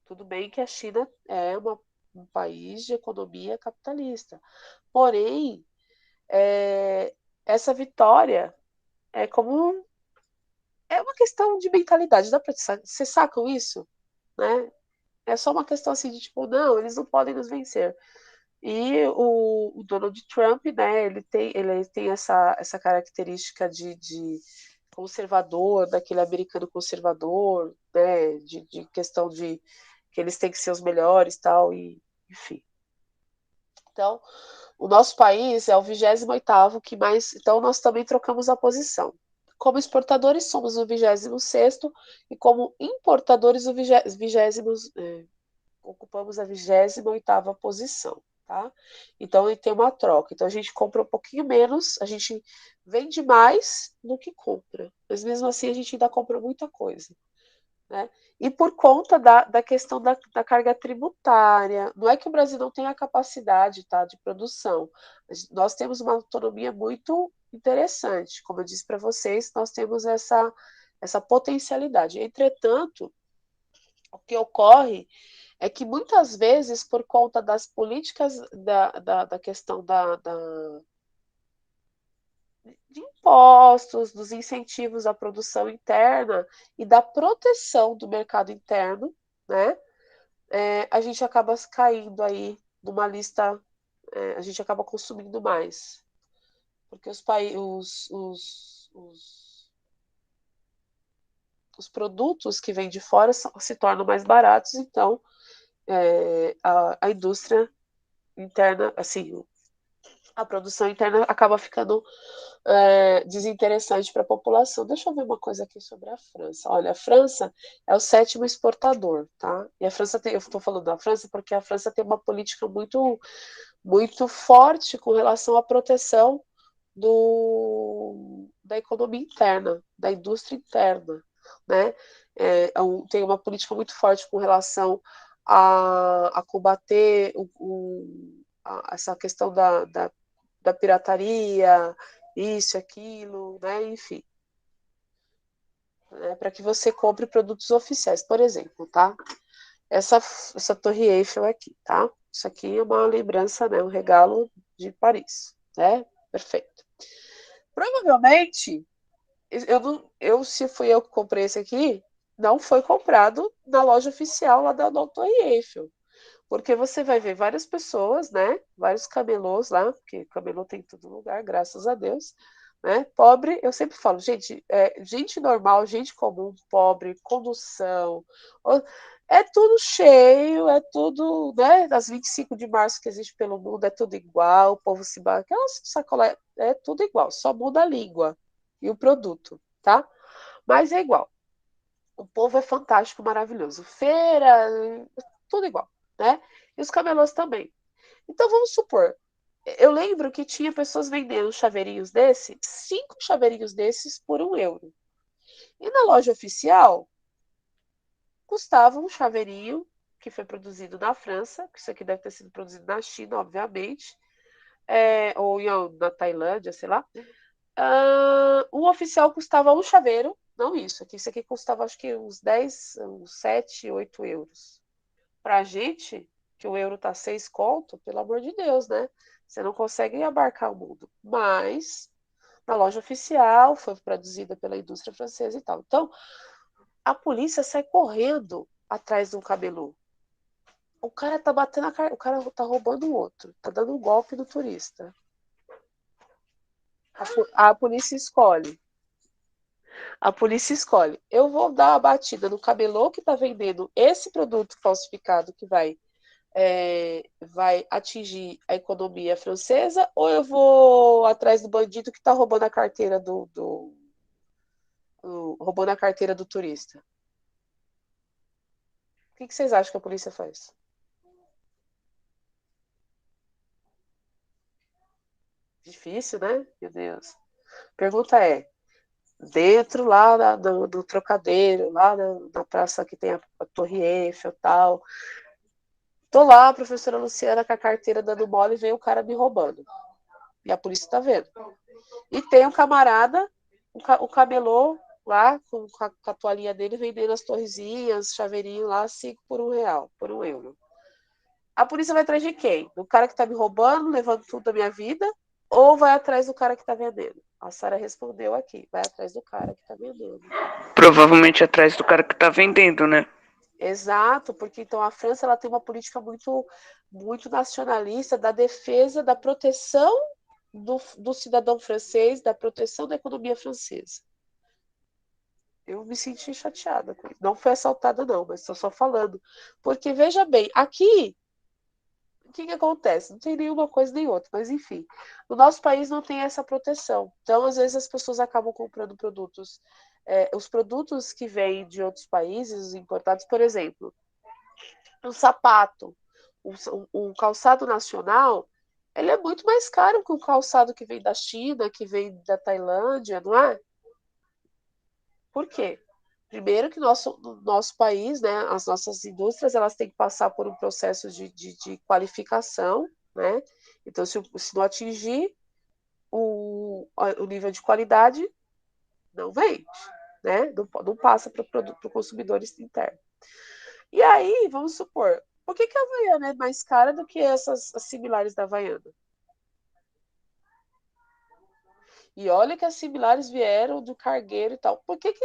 Tudo bem que a China é um país de economia capitalista, porém, essa vitória é como é uma questão de mentalidade. Vocês sacam isso, né? É só uma questão assim de tipo, não, eles não podem nos vencer. E o Donald Trump, né, ele tem essa característica de conservador, daquele americano conservador, né, de questão de que eles têm que ser os melhores, tal, e enfim. Então, o nosso país é o 28º que mais, então nós também trocamos a posição. Como exportadores somos o 26º e como importadores o 20º, ocupamos a 28ª posição, tá? Então tem uma troca. Então a gente compra um pouquinho menos, a gente vende mais do que compra, mas mesmo assim a gente ainda compra muita coisa, né? E por conta da questão da carga tributária, não é que o Brasil não tenha capacidade, tá, de produção. Nós temos uma autonomia muito interessante, como eu disse para vocês, nós temos essa potencialidade. Entretanto, o que ocorre é que muitas vezes, por conta das políticas da questão de impostos, dos incentivos à produção interna e da proteção do mercado interno, né, a gente acaba caindo aí numa lista, a gente acaba consumindo mais, porque os produtos que vêm de fora se tornam mais baratos, então a indústria interna, assim, a produção interna acaba ficando desinteressante para a população. Deixa eu ver uma coisa aqui sobre a França. Olha, a França é o 7º exportador, tá? E a França eu estou falando da França porque a França tem uma política muito, muito forte com relação à proteção da economia interna, da indústria interna, né? Tem uma política muito forte com relação a combater essa questão da pirataria, isso, aquilo, né? Enfim, né? Para que você compre produtos oficiais, por exemplo, tá? Essa Torre Eiffel aqui, tá? Isso aqui é uma lembrança, né? Um regalo de Paris, né? Perfeito. Provavelmente, se fui eu que comprei esse aqui, não foi comprado na loja oficial lá da Torre Eiffel. Porque você vai ver várias pessoas, né? Vários camelôs lá, porque camelô tem em todo lugar, graças a Deus. Né? Pobre, eu sempre falo, gente, gente normal, gente comum, pobre, condução, é tudo cheio, é tudo, né? Das 25 de março que existe pelo mundo, é tudo igual, o povo se bate, aquelas sacolas, é tudo igual, só muda a língua e o produto, tá? Mas é igual. O povo é fantástico, maravilhoso. Feira, tudo igual, né? E os camelôs também. Então vamos supor, eu lembro que tinha pessoas vendendo chaveirinhos desses, 5 chaveirinhos desses por €1. E na loja oficial custava um chaveirinho que foi produzido na França, que isso aqui deve ter sido produzido na China, obviamente, ou na Tailândia, sei lá. O oficial custava um chaveiro, não isso, isso aqui custava acho que uns 10, uns 7, €8. Pra gente, que o euro tá 6 conto, pelo amor de Deus, né? Você não consegue abarcar o mundo. Mas na loja oficial, foi produzida pela indústria francesa e tal. Então, a polícia sai correndo atrás de um camelô. O cara tá batendo o cara tá roubando o outro, tá dando um golpe no turista. A polícia escolhe. A polícia escolhe. Eu vou dar uma batida no camelô que está vendendo esse produto falsificado que vai atingir a economia francesa, ou eu vou atrás do bandido que está roubando a carteira roubando a carteira do turista? O que vocês acham que a polícia faz? Difícil, né? Meu Deus. Pergunta é, dentro lá do Trocadeiro, lá na praça que tem a Torre Eiffel e tal, tô lá, a professora Luciana, com a carteira dando mole, e vem o cara me roubando. E a polícia tá vendo. E tem um camarada, o camelô, lá, com a toalhinha dele, vendendo as torrezinhas, chaveirinho lá, 5 por R$ 1, por €1. A polícia vai atrás de quem? Do cara que tá me roubando, levando tudo da minha vida, ou vai atrás do cara que tá vendendo? A Sara respondeu aqui, vai atrás do cara que tá vendendo. Provavelmente atrás do cara que tá vendendo, né? Exato, porque então a França ela tem uma política muito, muito nacionalista da defesa, da proteção do cidadão francês, da proteção da economia francesa. Eu me senti chateada com isso. Não foi assaltada, não, mas estou só falando. Porque, veja bem, aqui, o que acontece? Não tem nenhuma coisa nem outra, mas enfim. No nosso país não tem essa proteção. Então, às vezes, as pessoas acabam comprando produtos. Os produtos que vêm de outros países, importados, por exemplo, um sapato, um calçado nacional, ele é muito mais caro que um calçado que vem da China, que vem da Tailândia, não é? Por quê? Primeiro que no nosso país, né, as nossas indústrias, elas têm que passar por um processo de qualificação, né? Então, se não atingir o nível de qualidade, não vende, né? Não passa para o consumidor interno. E aí, vamos supor, por que a Havaiana é mais cara do que essas as similares da Havaiana? E olha que as similares vieram do cargueiro e tal. Por que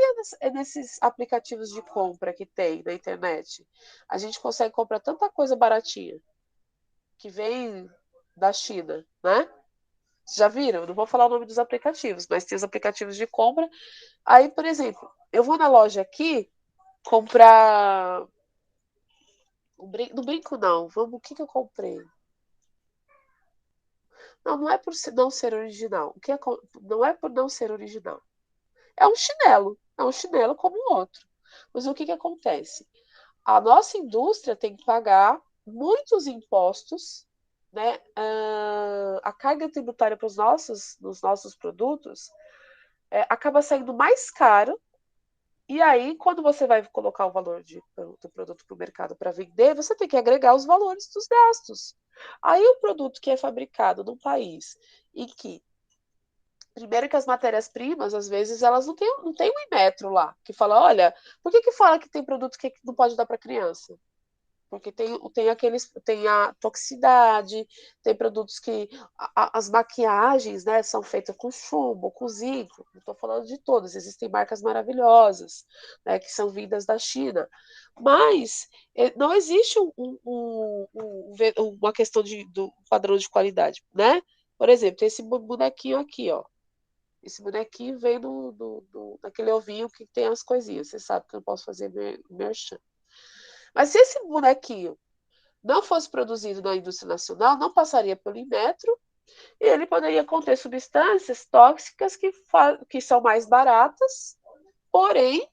é nesses aplicativos de compra que tem na internet? A gente consegue comprar tanta coisa baratinha que vem da China, né? Vocês já viram? Eu não vou falar o nome dos aplicativos, mas tem os aplicativos de compra. Aí, por exemplo, eu vou na loja aqui comprar. Não brinco, não. O que eu comprei? Não, não é por não ser original. Não é por não ser original. É um chinelo. É um chinelo como o outro. Mas o que acontece? A nossa indústria tem que pagar muitos impostos, né? A carga tributária para nos nossos produtos acaba saindo mais caro. E aí, quando você vai colocar o valor do produto para o mercado para vender, você tem que agregar os valores dos gastos. Aí, o produto que é fabricado num país em que primeiro que as matérias-primas, às vezes, elas não têm um Inmetro lá, que fala, olha, por que fala que tem produto que não pode dar para criança? Porque tem a toxicidade, tem produtos que as maquiagens, né, são feitas com chumbo, com zinco, não estou falando de todas, existem marcas maravilhosas, né, que são vindas da China, mas não existe uma questão do padrão de qualidade, né? Por exemplo, tem esse bonequinho aqui, ó. Esse bonequinho vem daquele ovinho que tem as coisinhas. Você sabe que eu não posso fazer merchan. Mas se esse bonequinho não fosse produzido na indústria nacional, não passaria pelo Inmetro e ele poderia conter substâncias tóxicas que são mais baratas, porém,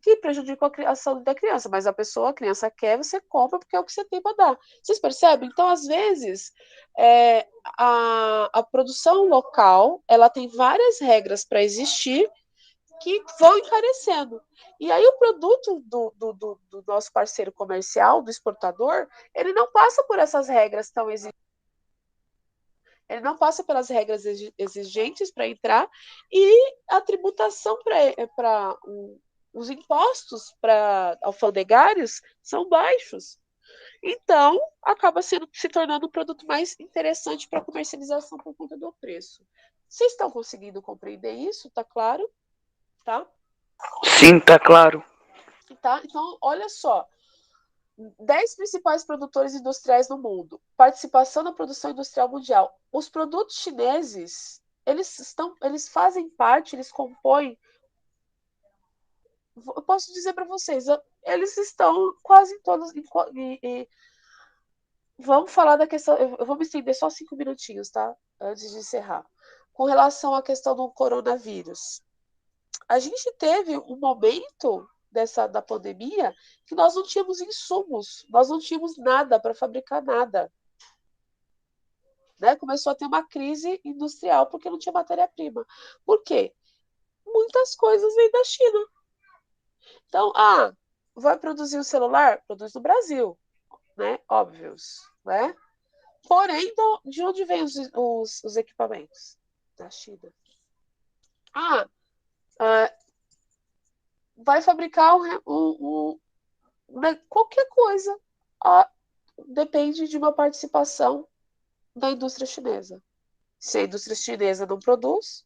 que prejudicam a saúde da criança. Mas a criança quer, você compra porque é o que você tem para dar. Vocês percebem? Então, às vezes, a produção local ela tem várias regras para existir que vão encarecendo. E aí o produto do nosso parceiro comercial, do exportador, ele não passa por essas regras tão exigentes. Ele não passa pelas regras exigentes para entrar e a tributação para os impostos para alfandegários são baixos. Então, acaba se tornando um produto mais interessante para comercialização por conta do preço. Vocês estão conseguindo compreender isso? Tá claro? Tá? Sim, tá claro. Tá? Então, olha só. 10 principais produtores industriais no mundo. Participação na produção industrial mundial. Os produtos chineses, eles fazem parte, eles compõem. Eu posso dizer para vocês, eles estão quase todos. Vamos falar da questão. Eu vou me estender só 5 minutinhos, tá? Antes de encerrar. Com relação à questão do coronavírus. A gente teve um momento da pandemia que nós não tínhamos insumos, nós não tínhamos nada para fabricar nada. Né? Começou a ter uma crise industrial porque não tinha matéria-prima. Por quê? Muitas coisas vêm da China. Então, vai produzir o celular? Produz no Brasil, né? Óbvios, né? Porém, de onde vêm os equipamentos? Da China. Vai fabricar qualquer coisa. Depende de uma participação da indústria chinesa. Se a indústria chinesa não produz,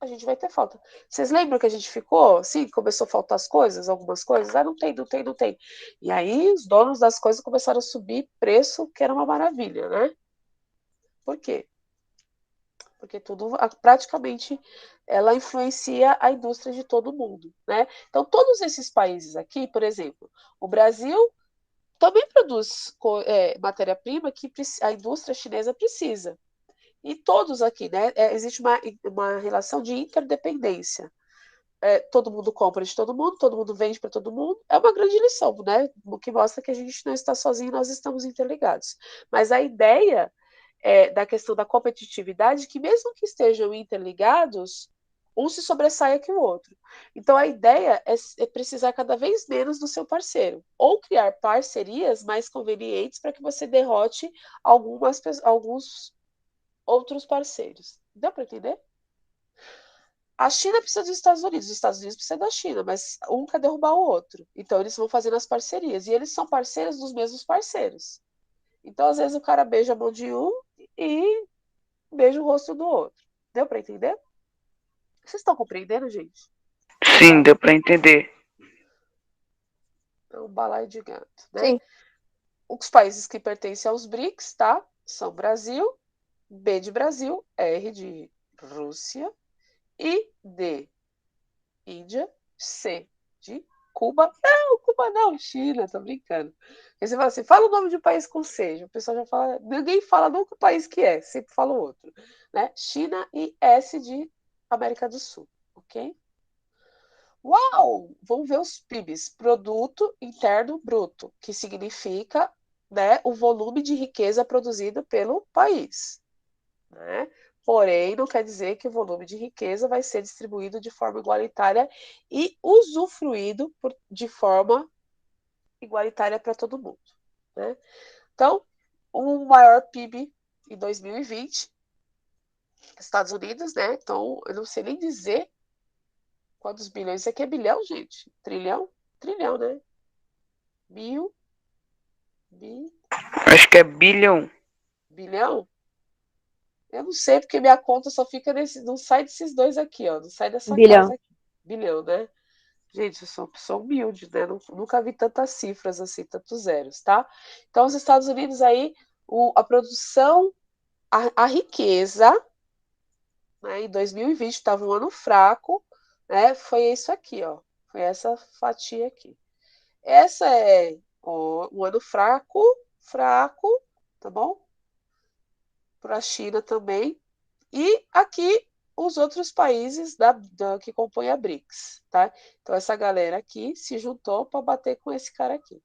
a gente vai ter falta. Vocês lembram que a gente ficou assim, começou a faltar as coisas, algumas coisas? Não tem, não tem, não tem. E aí os donos das coisas começaram a subir preço, que era uma maravilha, né? Por quê? Porque tudo, praticamente, ela influencia a indústria de todo mundo, né? Então, todos esses países aqui, por exemplo, o Brasil também produz matéria-prima que a indústria chinesa precisa. E todos aqui, né? Existe uma relação de interdependência. Todo mundo compra de todo mundo vende para todo mundo. É uma grande lição, né? O que mostra que a gente não está sozinho, nós estamos interligados. Mas a ideia da questão da competitividade, que mesmo que estejam interligados, um se sobressaia que o outro. Então, a ideia é precisar cada vez menos do seu parceiro, ou criar parcerias mais convenientes para que você derrote alguns outros parceiros. Deu para entender? A China precisa dos Estados Unidos, os Estados Unidos precisam da China, mas um quer derrubar o outro. Então, eles vão fazendo as parcerias. E eles são parceiros dos mesmos parceiros. Então, às vezes, o cara beija a mão de um e beija o rosto do outro. Deu para entender? Vocês estão compreendendo, gente? Sim, deu pra entender. É um balaio de gato, né? Sim. Os países que pertencem aos BRICS, tá? São Brasil, B de Brasil, R de Rússia, I de Índia, C de Cuba. Não, Cuba não, China, tô brincando. Aí você fala assim, fala o nome de um país com C. O pessoal já fala, ninguém fala nunca o país que é, sempre fala o outro. Né? China e S de América do Sul, ok? Uau! Vamos ver os PIBs, Produto Interno Bruto, que significa, né, o volume de riqueza produzido pelo país. Né? Porém, não quer dizer que o volume de riqueza vai ser distribuído de forma igualitária e usufruído de forma igualitária para todo mundo. Né? Então, o maior PIB em 2020, Estados Unidos, né? Então, eu não sei nem dizer quantos bilhões. Isso aqui é bilhão, gente? Trilhão? Trilhão, né? Mil, Acho que é bilhão. bilhão? Eu não sei, porque minha conta só fica não sai desses dois aqui, ó. Não sai dessa Bilhão. casa aqui. Bilhão, né? Gente, eu sou uma pessoa humilde, né? Nunca vi tantas cifras assim, tantos zeros, tá? Então, os Estados Unidos aí, a produção, a riqueza, né, em 2020 estava um ano fraco, né? Foi isso aqui, ó. Foi essa fatia aqui. Essa é um ano fraco, tá bom? Para a China também. E aqui os outros países que compõem a BRICS, tá? Então essa galera aqui se juntou para bater com esse cara aqui.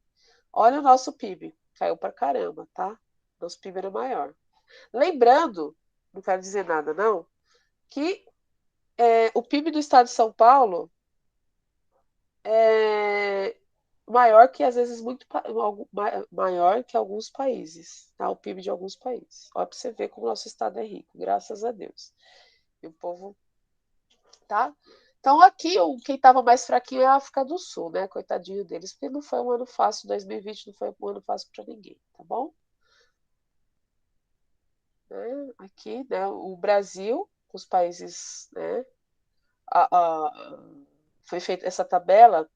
Olha o nosso PIB, caiu para caramba, tá? Nosso PIB era maior. Lembrando, não quero dizer nada não, que o PIB do estado de São Paulo é maior que às vezes maior que alguns países, tá? O PIB de alguns países. Olha para você ver como o nosso estado é rico, graças a Deus. E o povo, tá? Então aqui quem estava mais fraquinho é a África do Sul, né? Coitadinho deles, porque não foi um ano fácil, 2020 não foi um ano fácil para ninguém, tá bom? Aqui, né? O Brasil, os países, né? Foi feita essa tabela,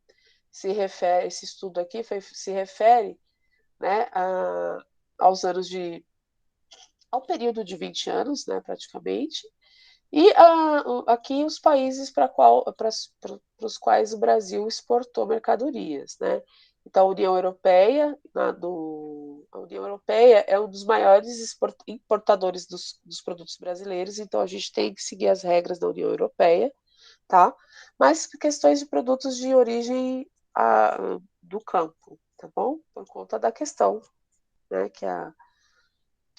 esse estudo aqui se refere, né, aos anos ao período de 20 anos, né, praticamente, E aqui os países para os quais o Brasil exportou mercadorias, né? Então, a União Europeia, a União Europeia é um dos maiores importadores dos produtos brasileiros, então a gente tem que seguir as regras da União Europeia, tá? Mas questões de produtos de origem do campo, tá bom? Por conta da questão, né, que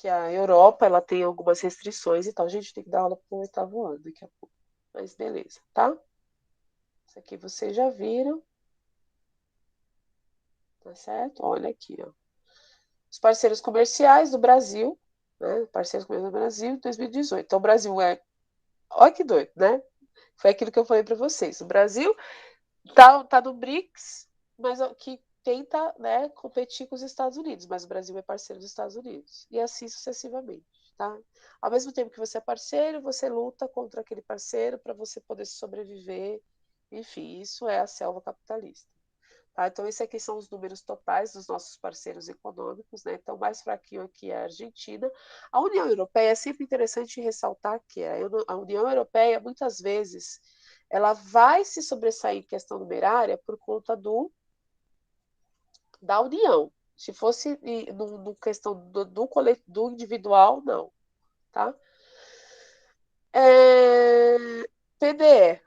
a Europa ela tem algumas restrições e tal. A gente tem que dar aula para o oitavo ano daqui a pouco. Mas beleza, tá? Isso aqui vocês já viram, tá certo? Olha aqui, ó. Os parceiros comerciais do Brasil, né? Parceiros comerciais do Brasil em 2018. Então, o Brasil é. Olha que doido, né? Foi aquilo que eu falei para vocês. O Brasil tá no BRICS, mas que tenta, né, competir com os Estados Unidos, mas o Brasil é parceiro dos Estados Unidos. E assim sucessivamente, tá? Ao mesmo tempo que você é parceiro, você luta contra aquele parceiro para você poder sobreviver. Enfim, isso é a selva capitalista. Tá? Então, esses aqui são os números totais dos nossos parceiros econômicos, né? Então, mais fraquinho aqui é a Argentina. A União Europeia é sempre interessante ressaltar que a União Europeia, muitas vezes, ela vai se sobressair em questão numerária por conta da União. Se fosse no questão do individual, não. Tá? PDE,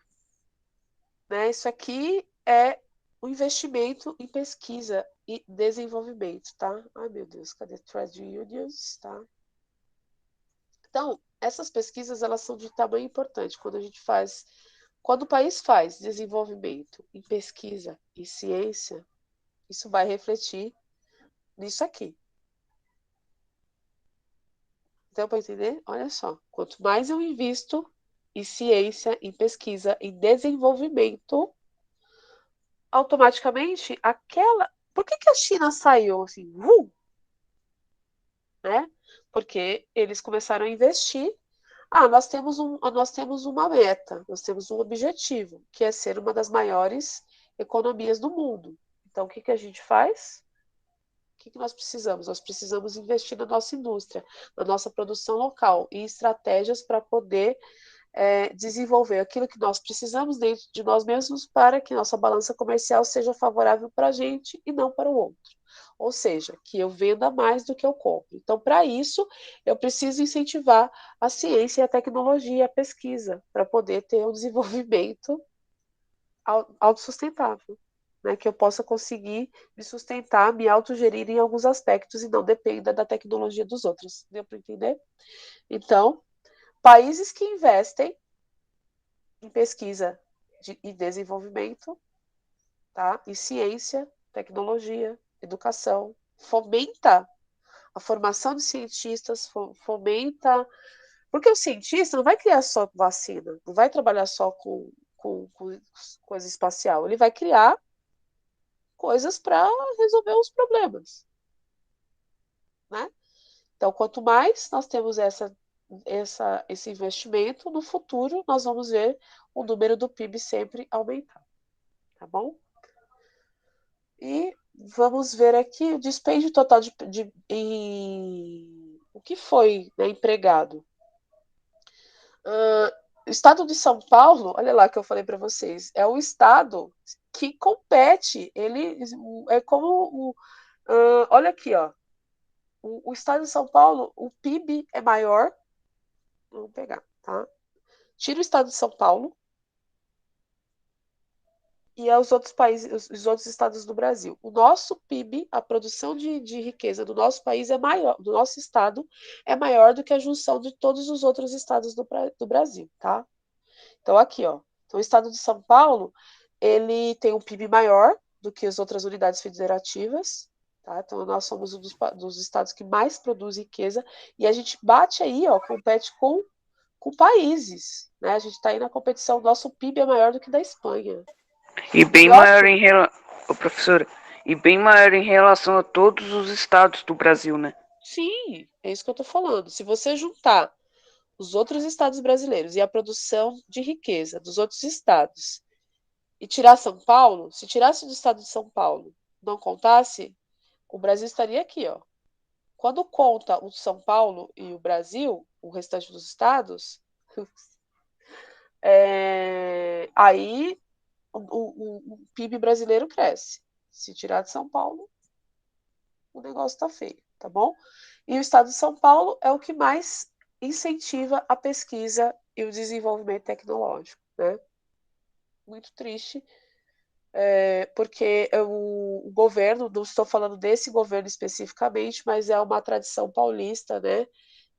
né? Isso aqui é o investimento em pesquisa e desenvolvimento, tá? Ai, meu Deus, cadê Trade Unions, tá? Então, essas pesquisas, elas são de tamanho importante. Quando o país faz desenvolvimento em pesquisa e ciência, isso vai refletir nisso aqui. Então, para entender, olha só, quanto mais eu invisto em ciência, em pesquisa, em desenvolvimento, automaticamente aquela. Por que a China saiu assim? Né? Porque eles começaram a investir. Nós temos uma meta, nós temos um objetivo, que é ser uma das maiores economias do mundo. Então, o que a gente faz? O que nós precisamos? Nós precisamos investir na nossa indústria, na nossa produção local, em estratégias para poder desenvolver aquilo que nós precisamos dentro de nós mesmos para que nossa balança comercial seja favorável para a gente e não para o outro. Ou seja, que eu venda mais do que eu compro. Então, para isso, eu preciso incentivar a ciência, a tecnologia, a pesquisa, para poder ter um desenvolvimento autossustentável. Né, que eu possa conseguir me sustentar, me autogerir em alguns aspectos e não dependa da tecnologia dos outros. Deu para entender? Então, países que investem em pesquisa e desenvolvimento, tá? Em ciência, tecnologia, educação, fomenta a formação de cientistas, fomenta. Porque o cientista não vai criar só vacina, não vai trabalhar só com coisa espacial, ele vai criar coisas para resolver os problemas, né? Então, quanto mais nós temos esse investimento, no futuro nós vamos ver o número do PIB sempre aumentar, tá bom? E vamos ver aqui o dispêndio total o que foi, né, empregado. O estado de São Paulo, olha lá que eu falei para vocês, é o estado que compete. Ele é como olha aqui, ó. O estado de São Paulo, o PIB é maior. Vamos pegar, tá? Tira o estado de São Paulo e aos outros países, os outros estados do Brasil. O nosso PIB, a produção de riqueza do nosso país é maior, do nosso estado é maior do que a junção de todos os outros estados do Brasil, tá? Então aqui, ó, então, o estado de São Paulo, ele tem um PIB maior do que as outras unidades federativas, tá? Então nós somos um dos estados que mais produz riqueza e a gente bate aí, ó, compete com países, né? A gente está aí na competição, nosso PIB é maior do que da Espanha. E bem maior em relação, professora, e bem maior em relação a todos os estados do Brasil, né? Sim, é isso que eu estou falando. Se você juntar os outros estados brasileiros e a produção de riqueza dos outros estados e tirar São Paulo, se tirasse do estado de São Paulo, não contasse, o Brasil estaria aqui, ó. Quando conta o São Paulo e o Brasil, o restante dos estados, aí o PIB brasileiro cresce. Se tirar de São Paulo, o negócio está feio, tá bom? E o estado de São Paulo é o que mais incentiva a pesquisa e o desenvolvimento tecnológico, né? Muito triste, porque o governo, não estou falando desse governo especificamente, mas é uma tradição paulista, né,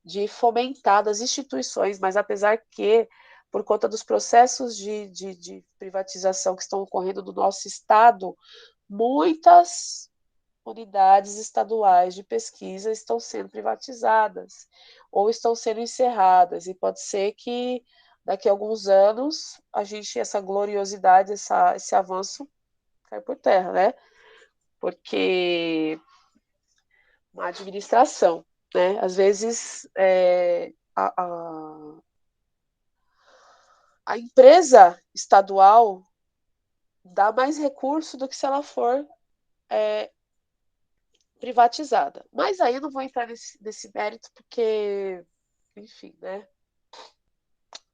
de fomentar das instituições, mas apesar que, por conta dos processos de privatização que estão ocorrendo no nosso estado, muitas unidades estaduais de pesquisa estão sendo privatizadas ou estão sendo encerradas, e pode ser que daqui a alguns anos a gente, essa gloriosidade, esse avanço cai por terra, né? Porque uma administração, né? Às vezes a empresa estadual dá mais recurso do que se ela for privatizada. Mas aí eu não vou entrar nesse mérito, porque, enfim, né?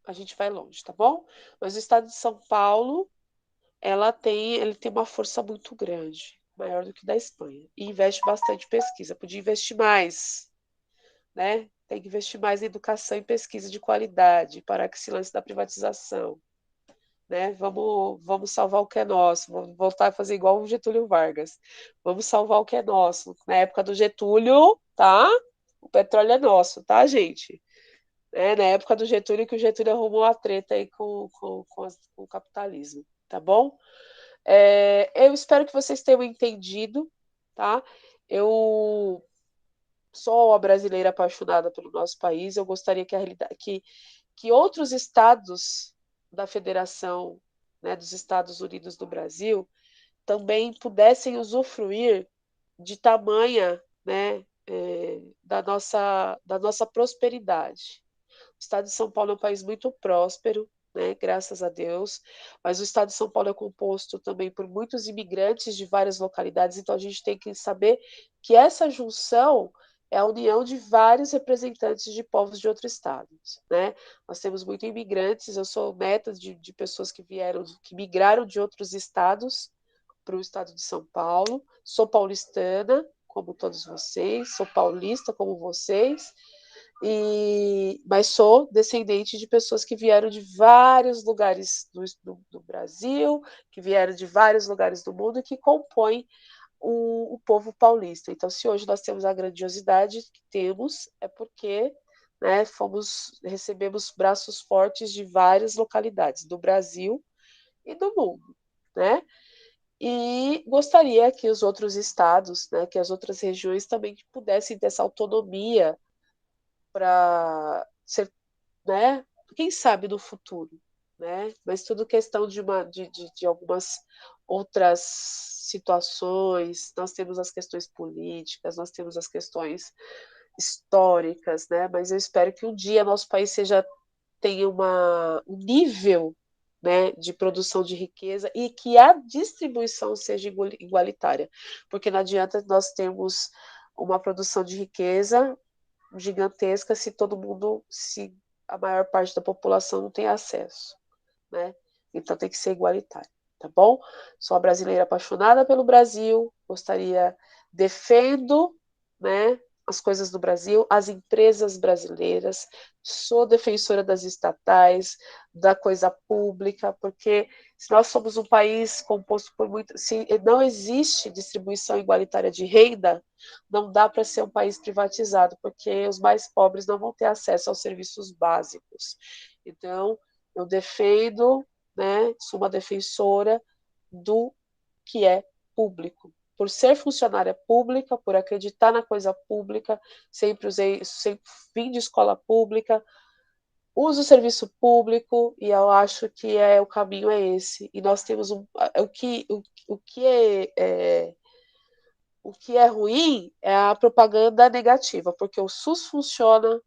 A gente vai longe, tá bom? Mas o estado de São Paulo, ele tem uma força muito grande, maior do que da Espanha, e investe bastante em pesquisa. Podia investir mais, né? Tem que investir mais em educação e pesquisa de qualidade, parar com esse lance da privatização, né? Vamos salvar o que é nosso, vamos voltar a fazer igual o Getúlio Vargas. Vamos salvar o que é nosso. Na época do Getúlio, tá? O petróleo é nosso, tá, gente? Na época do Getúlio, que o Getúlio arrumou a treta aí com o capitalismo, tá bom? Eu espero que vocês tenham entendido, tá? Eu sou uma brasileira apaixonada pelo nosso país, eu gostaria que outros estados da Federação, né, dos Estados Unidos do Brasil também pudessem usufruir de tamanha, né, da nossa prosperidade. O estado de São Paulo é um país muito próspero, né, graças a Deus, mas o estado de São Paulo é composto também por muitos imigrantes de várias localidades, então a gente tem que saber que essa junção é a união de vários representantes de povos de outros estados, né? Nós temos muitos imigrantes, eu sou neta de pessoas que migraram de outros estados para o estado de São Paulo, sou paulistana, como todos vocês, sou paulista como vocês, mas sou descendente de pessoas que vieram de vários lugares do Brasil, que vieram de vários lugares do mundo e que compõem o povo paulista. Então, se hoje nós temos a grandiosidade que temos, é porque, né, recebemos braços fortes de várias localidades do Brasil e do mundo, né? E gostaria que os outros estados, né, que as outras regiões também pudessem ter essa autonomia para ser, né, quem sabe no futuro, né? Mas tudo questão de algumas outras situações. Nós temos as questões políticas, nós temos as questões históricas, né? Mas eu espero que um dia nosso país tenha um nível, né, de produção de riqueza e que a distribuição seja igualitária, porque não adianta nós termos uma produção de riqueza gigantesca se a maior parte da população não tem acesso, né? Então tem que ser igualitário, tá bom? Sou uma brasileira apaixonada pelo Brasil, defendo, né, as coisas do Brasil, as empresas brasileiras, sou defensora das estatais, da coisa pública, porque se nós somos um país composto por se não existe distribuição igualitária de renda, não dá para ser um país privatizado, porque os mais pobres não vão ter acesso aos serviços básicos. Então, eu defendo, né, sou uma defensora do que é público. Por ser funcionária pública, por acreditar na coisa pública, sempre vim de escola pública, uso o serviço público e eu acho que o caminho é esse. E nós temos o que é ruim é a propaganda negativa, porque o SUS funciona,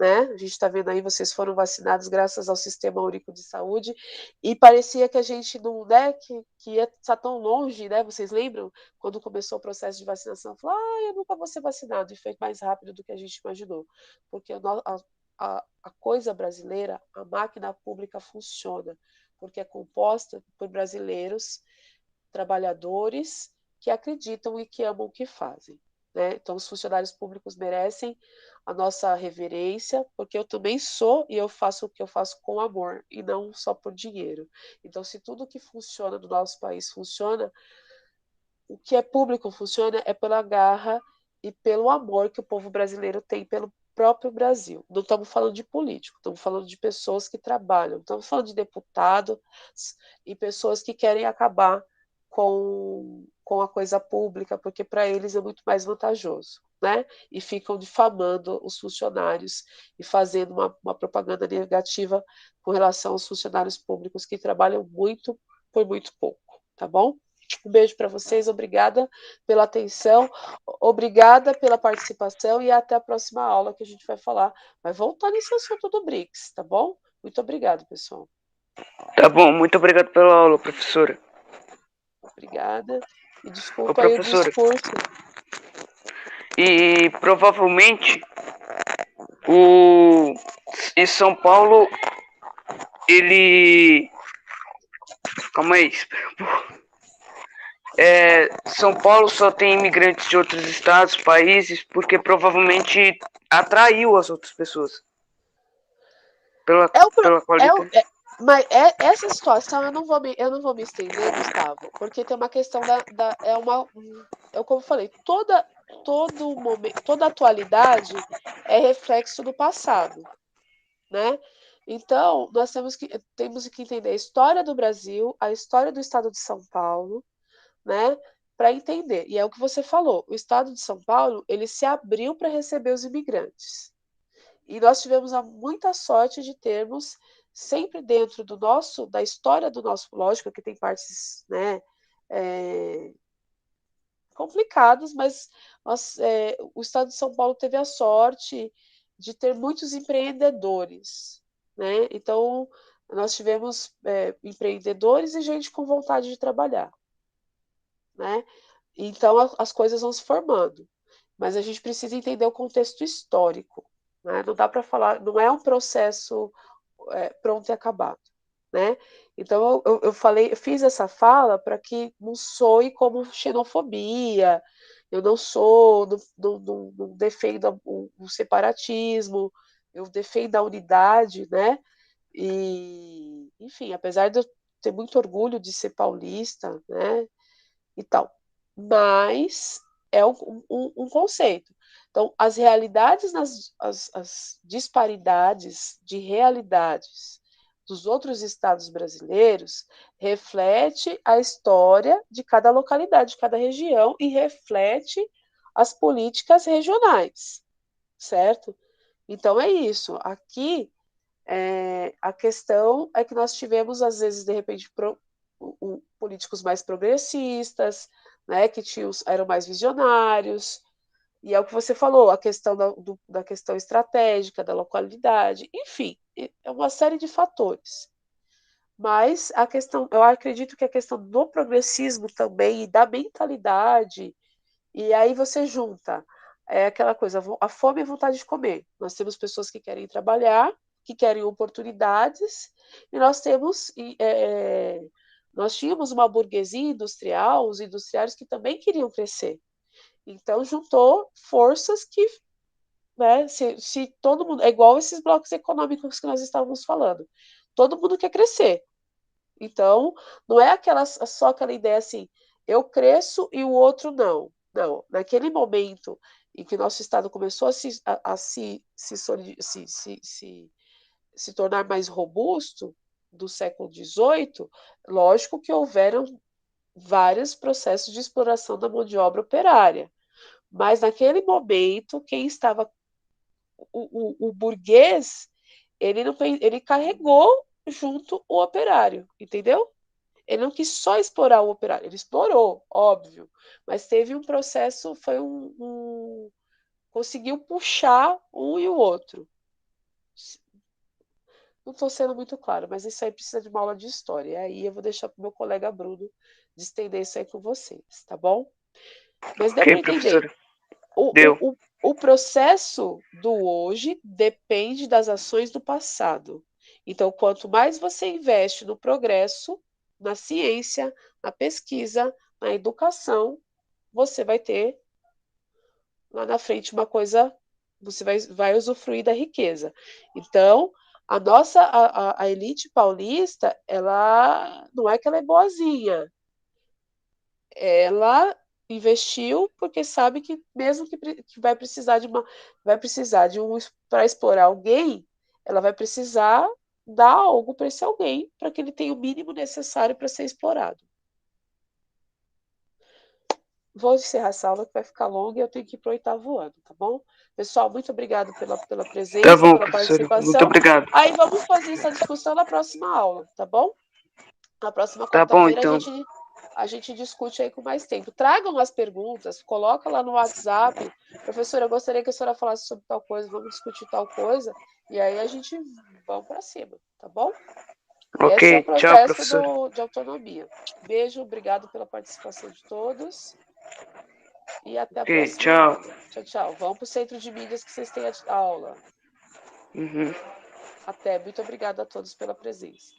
né? A gente está vendo aí, vocês foram vacinados graças ao Sistema Único de Saúde, e parecia que a gente não, né, que ia estar tão longe, né? Vocês lembram quando começou o processo de vacinação? Falou, eu nunca vou ser vacinado, e foi mais rápido do que a gente imaginou, porque a coisa brasileira, a máquina pública funciona, porque é composta por brasileiros, trabalhadores que acreditam e que amam o que fazem. Né? Então, os funcionários públicos merecem a nossa reverência, porque eu também sou e eu faço o que eu faço com amor e não só por dinheiro. Então, se tudo que funciona no nosso país funciona, o que é público funciona é pela garra e pelo amor que o povo brasileiro tem pelo próprio Brasil. Não estamos falando de político, estamos falando de pessoas que trabalham, não estamos falando de deputados e pessoas que querem acabar com a coisa pública, porque para eles é muito mais vantajoso. Né? E ficam difamando os funcionários e fazendo uma propaganda negativa com relação aos funcionários públicos que trabalham muito por muito pouco, tá bom? Um beijo para vocês, obrigada pela atenção, obrigada pela participação e até a próxima aula que a gente vai falar. Vai voltar nesse assunto do BRICS, tá bom? Muito obrigada, pessoal. Tá bom, muito obrigado pela aula, professora. Obrigada. E Ô, desculpa aí o professora, discurso. e provavelmente o em São Paulo, ele... Calma aí. São Paulo só tem imigrantes de outros estados, países, porque provavelmente atraiu as outras pessoas. Pela qualidade. Mas essa situação eu não vou me estender, Gustavo, porque tem uma questão como eu falei, todo momento, toda atualidade é reflexo do passado, né? Então, nós temos que entender a história do Brasil, a história do estado de São Paulo, né? Para entender. E é o que você falou, o estado de São Paulo, ele se abriu para receber os imigrantes. E nós tivemos muita sorte de termos sempre dentro da história do nosso, lógico que tem partes, né, complicadas, mas o estado de São Paulo teve a sorte de ter muitos empreendedores, né? Então nós tivemos empreendedores e gente com vontade de trabalhar, né? Então as coisas vão se formando, mas a gente precisa entender o contexto histórico, né? Não dá para falar, não é um processo pronto e acabado, né? Então eu fiz essa fala para que não soe como xenofobia. Eu não defendo o separatismo, eu defendo a unidade, né? E, enfim, apesar de eu ter muito orgulho de ser paulista, né? E tal, mas é um conceito. Então, as realidades, as disparidades de realidades dos outros estados brasileiros reflete a história de cada localidade, de cada região e reflete as políticas regionais, certo? Então é isso. Aqui a questão é que nós tivemos, às vezes, de repente, políticos mais progressistas, né, que eram mais visionários, e é o que você falou, a questão da questão estratégica, da localidade, enfim, é uma série de fatores. Mas eu acredito que a questão do progressismo também, e da mentalidade, e aí você junta aquela coisa, a fome e a vontade de comer. Nós temos pessoas que querem trabalhar, que querem oportunidades, e nós tínhamos uma burguesia industrial, os industriários que também queriam crescer. Então, juntou forças que, né, se todo mundo, é igual esses blocos econômicos que nós estávamos falando, todo mundo quer crescer. Então, não é só aquela ideia assim, eu cresço e o outro não. Não, naquele momento em que nosso Estado começou a se tornar mais robusto, do século XVIII, lógico que houveram vários processos de exploração da mão de obra operária. Mas naquele momento, quem estava. O burguês, ele carregou junto o operário, entendeu? Ele não quis só explorar o operário, ele explorou, óbvio, mas teve um processo, conseguiu puxar um e o outro. Não estou sendo muito claro, mas isso aí precisa de uma aula de história. E aí eu vou deixar para o meu colega Bruno distender isso aí com vocês, tá bom? Mas deu Ok, para entender. professora. Deu. O processo do hoje depende das ações do passado. Então, quanto mais você investe no progresso, na ciência, na pesquisa, na educação, você vai ter lá na frente uma coisa, você vai usufruir da riqueza. Então, a elite paulista, ela não é que ela é boazinha, ela investiu porque sabe que mesmo que vai precisar de um para explorar alguém, ela vai precisar dar algo para esse alguém para que ele tenha o mínimo necessário para ser explorado. Vou encerrar essa aula que vai ficar longa e eu tenho que ir para o 8º ano, tá bom? Pessoal, muito obrigado pela presença, Tá bom, pela professora. Muito participação. obrigado. Aí vamos fazer essa discussão na próxima aula, tá bom? Na próxima Tá bom, quarta-feira então. a gente discute aí com mais tempo. Tragam as perguntas, coloca lá no WhatsApp. Professora, eu gostaria que a senhora falasse sobre tal coisa, vamos discutir tal coisa, e aí a gente vamos para cima, tá bom? Ok, Esse é o tchau, processo professor. de autonomia. Beijo, obrigado pela participação de todos. E até a próxima Tchau. aula. Tchau, tchau. Vão para o centro de mídias que vocês têm a aula. Uhum. Até. Muito obrigada a todos pela presença.